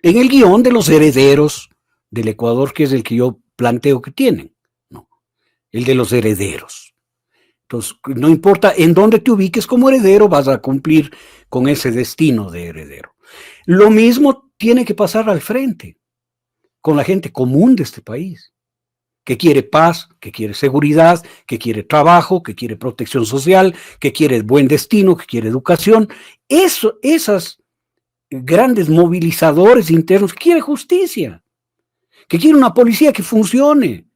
En el guión de los herederos del Ecuador, que es el que yo planteo que tienen, ¿no? El de los herederos. Entonces, no importa en dónde te ubiques como heredero, vas a cumplir con ese destino de heredero. Lo mismo tiene que pasar al frente, con la gente común de este país, que quiere paz, que quiere seguridad, que quiere trabajo, que quiere protección social, que quiere buen destino, que quiere educación. Esas grandes movilizadores internos, que quiere justicia, que quiere una policía que funcione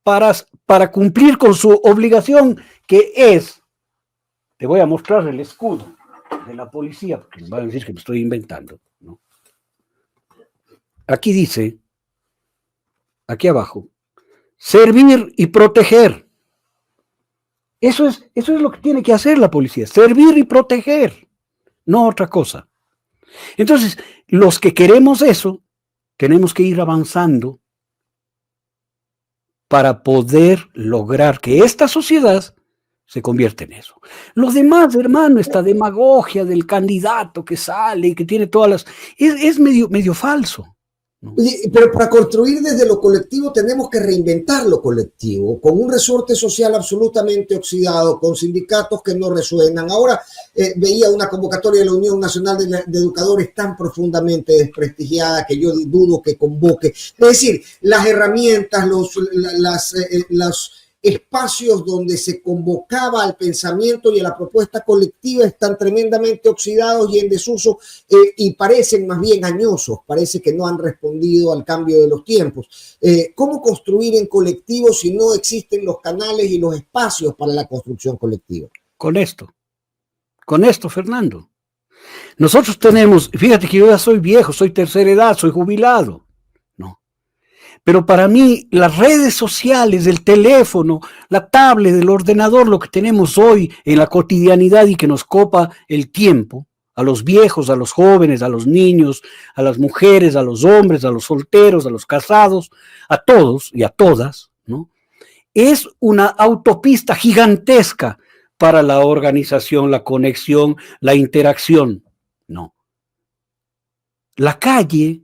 para cumplir con su obligación, que es, te voy a mostrar el escudo de la policía, porque me van a decir que me estoy inventando, ¿no? Aquí dice, aquí abajo, servir y proteger. Eso es lo que tiene que hacer la policía, servir y proteger, no otra cosa. Entonces, los que queremos eso, tenemos que ir avanzando para poder lograr que esta sociedad se convierta en eso. Los demás, hermano, esta demagogia del candidato que sale y que tiene todas las... es medio falso, ¿no? Pero para construir desde lo colectivo tenemos que reinventar lo colectivo, con un resorte social absolutamente oxidado, con sindicatos que no resuenan. Ahora veía una convocatoria de la Unión Nacional de Educadores tan profundamente desprestigiada que yo dudo que convoque. Es decir, las herramientas, los espacios donde se convocaba al pensamiento y a la propuesta colectiva están tremendamente oxidados y en desuso y parecen más bien añosos, parece que no han respondido al cambio de los tiempos. ¿Cómo construir en colectivo si no existen los canales y los espacios para la construcción colectiva? Con esto, Fernando. Nosotros tenemos, fíjate que yo ya soy viejo, soy tercera edad, soy jubilado, ¿no? Pero para mí las redes sociales, el teléfono, la tablet, el ordenador, lo que tenemos hoy en la cotidianidad y que nos copa el tiempo, a los viejos, a los jóvenes, a los niños, a las mujeres, a los hombres, a los solteros, a los casados, a todos y a todas, ¿no? Es una autopista gigantesca para la organización, la conexión, la interacción, ¿no? La calle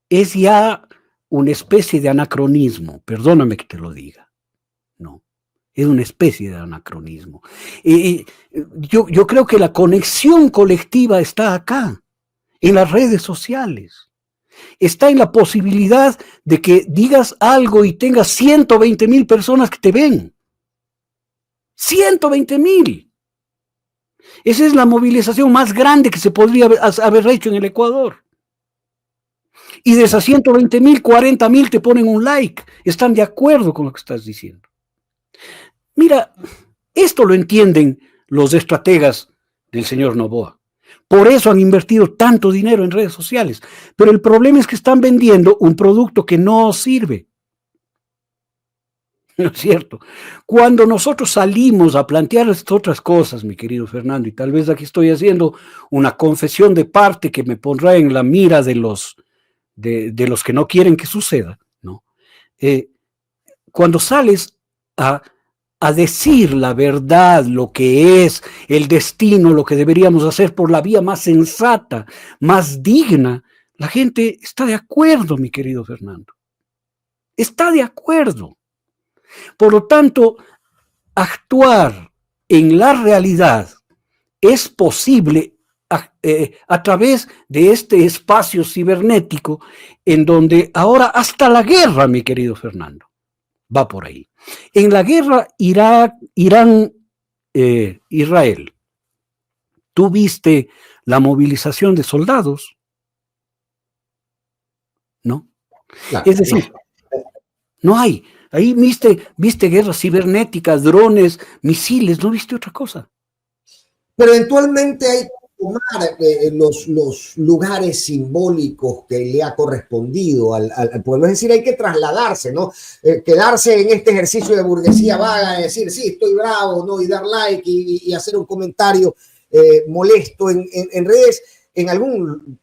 es ya una especie de anacronismo, perdóname que te lo diga, no, es una especie de anacronismo. Yo creo que la conexión colectiva está acá, en las redes sociales, está en la posibilidad de que digas algo y tengas 120,000 personas que te ven. 120,000. Esa es la movilización más grande que se podría haber hecho en el Ecuador. Y de esas 120,000, 40,000 te ponen un like, están de acuerdo con lo que estás diciendo. Mira, Esto lo entienden los estrategas del señor Noboa. Por eso han invertido tanto dinero en redes sociales. Pero el problema es que están vendiendo un producto que no sirve. ¿No es cierto? Cuando nosotros salimos a plantear estas otras cosas, mi querido Fernando, y tal vez aquí estoy haciendo una confesión de parte que me pondrá en la mira de los que no quieren que suceda, ¿no? Cuando sales a decir la verdad, lo que es el destino, lo que deberíamos hacer por la vía más sensata, más digna, la gente está de acuerdo, mi querido Fernando. Está de acuerdo. Por lo tanto, actuar en la realidad es posible a través de este espacio cibernético en donde ahora hasta la guerra, mi querido Fernando, va por ahí. En la guerra Irán-Israel, ¿tú viste la movilización de soldados? ¿No? Claro. Es decir, no hay. Ahí viste guerras cibernéticas, drones, misiles, no viste otra cosa. Pero eventualmente hay que tomar los lugares simbólicos que le ha correspondido al pueblo. Es decir, hay que trasladarse, ¿no? Quedarse en este ejercicio de burguesía vaga, de decir, sí, estoy bravo, ¿no? Y dar like y hacer un comentario molesto en redes, en algún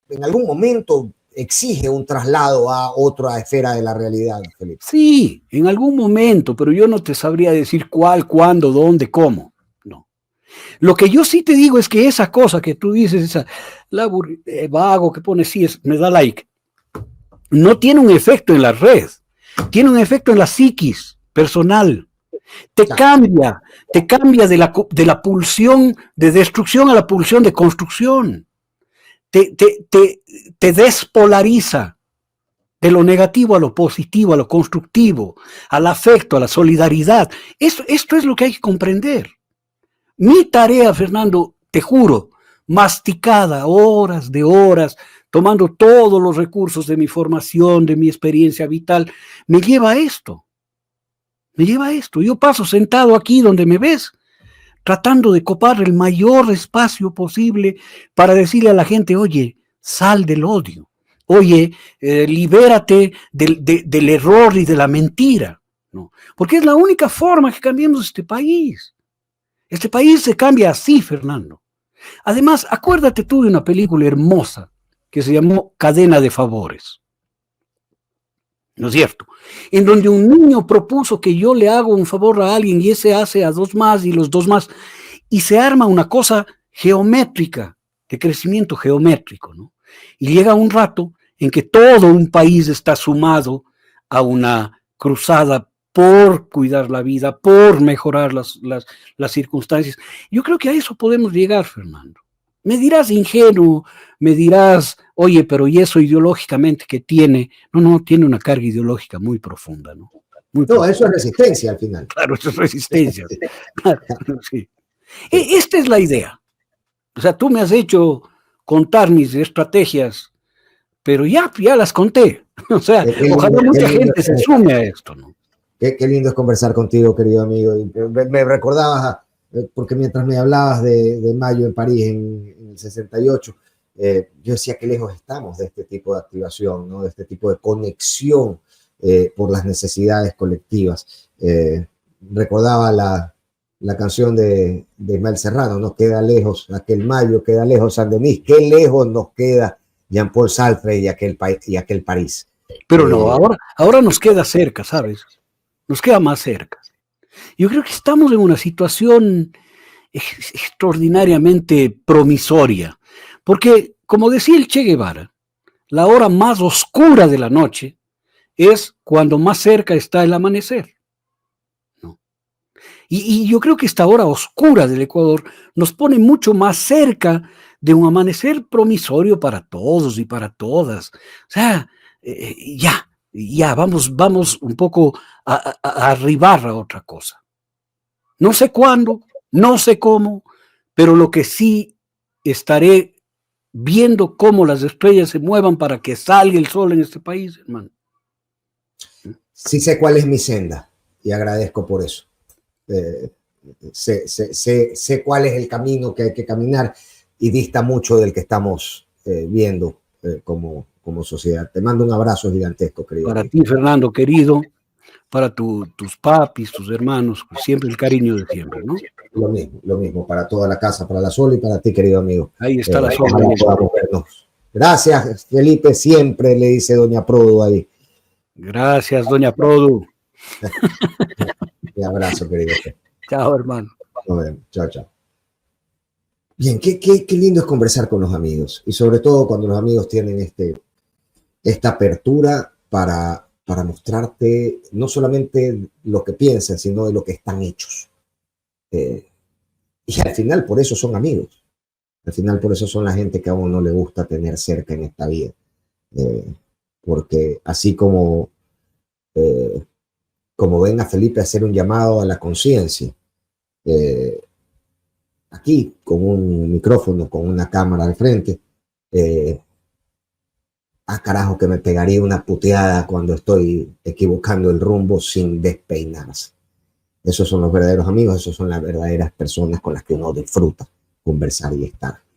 momento exige un traslado a otra esfera de la realidad, Felipe. Sí, en algún momento, pero yo no te sabría decir cuál, cuándo, dónde, cómo. No. Lo que yo sí te digo es que esa cosa que tú dices, vago que pone sí, me da like, no tiene un efecto en la red, tiene un efecto en la psiquis personal. Te cambia de la pulsión de destrucción a la pulsión de construcción. Te despolariza de lo negativo a lo positivo, a lo constructivo, al afecto, a la solidaridad. Esto es lo que hay que comprender. Mi tarea, Fernando, te juro, masticada horas de horas, tomando todos los recursos de mi formación, de mi experiencia vital, me lleva a esto. Me lleva a esto. Yo paso sentado aquí donde me ves, tratando de copar el mayor espacio posible para decirle a la gente, oye, sal del odio, oye, libérate del error y de la mentira, ¿no? Porque es la única forma que cambiemos este país. Este país se cambia así, Fernando. Además, acuérdate tú de una película hermosa que se llamó Cadena de Favores. ¿No es cierto? En donde un niño propuso que yo le hago un favor a alguien y ese hace a dos más y los dos más, y se arma una cosa geométrica, de crecimiento geométrico, ¿no? Y llega un rato en que todo un país está sumado a una cruzada por cuidar la vida, por mejorar las circunstancias. Yo creo que a eso podemos llegar, Fernando. Me dirás ingenuo, me dirás, oye, pero ¿y eso ideológicamente que tiene? No, tiene una carga ideológica muy profunda, ¿no? Muy profunda. Eso es resistencia al final. Claro, eso es resistencia. Claro, sí. Esta es la idea. O sea, tú me has hecho contar mis estrategias, pero ya las conté. O sea, ojalá mucha gente se sume a esto, ¿no? Qué lindo es conversar contigo, querido amigo. Me recordabas, porque mientras me hablabas de Mayo en París en el 68, yo decía que lejos estamos de este tipo de activación, ¿no? De este tipo de conexión por las necesidades colectivas. Recordaba la canción de Ismael Serrano, ¿no? Queda lejos aquel Mayo, queda lejos Saint-Denis, qué lejos nos queda Jean-Paul Sartre y aquel París. Pero no, ahora nos queda cerca, ¿sabes? Nos queda más cerca. Yo creo que estamos en una situación extraordinariamente promisoria, porque, como decía el Che Guevara, la hora más oscura de la noche es cuando más cerca está el amanecer, ¿no? Y yo creo que esta hora oscura del Ecuador nos pone mucho más cerca de un amanecer promisorio para todos y para todas. O sea, ya, vamos un poco a arribar a otra cosa. No sé cuándo, no sé cómo, pero lo que sí estaré viendo cómo las estrellas se muevan para que salga el sol en este país, hermano. Sí sé cuál es mi senda y agradezco por eso. sé cuál es el camino que hay que caminar y dista mucho del que estamos viendo como sociedad. Te mando un abrazo gigantesco, querido. Para ti, Fernando, querido, para tus papis, tus hermanos, pues siempre el cariño de siempre, ¿no? Lo mismo para toda la casa, para la Sol y para ti, querido amigo. Ahí está la Sol. Ojalá podamos vernos. Gracias, Felipe, siempre le dice doña Prodo ahí. Gracias, doña Produ. Un abrazo, querido. Chao, hermano. Nos vemos. Chao, chao. Bien, qué lindo es conversar con los amigos y sobre todo cuando los amigos tienen esta apertura para mostrarte no solamente lo que piensan, sino de lo que están hechos. Y al final por eso son amigos. Al final por eso son la gente que a uno le gusta tener cerca en esta vida. Porque así como ven a Felipe hacer un llamado a la conciencia, aquí con un micrófono, con una cámara al frente, carajo que me pegaría una puteada cuando estoy equivocando el rumbo sin despeinarse. Esos son los verdaderos amigos, esos son las verdaderas personas con las que uno disfruta conversar y estar.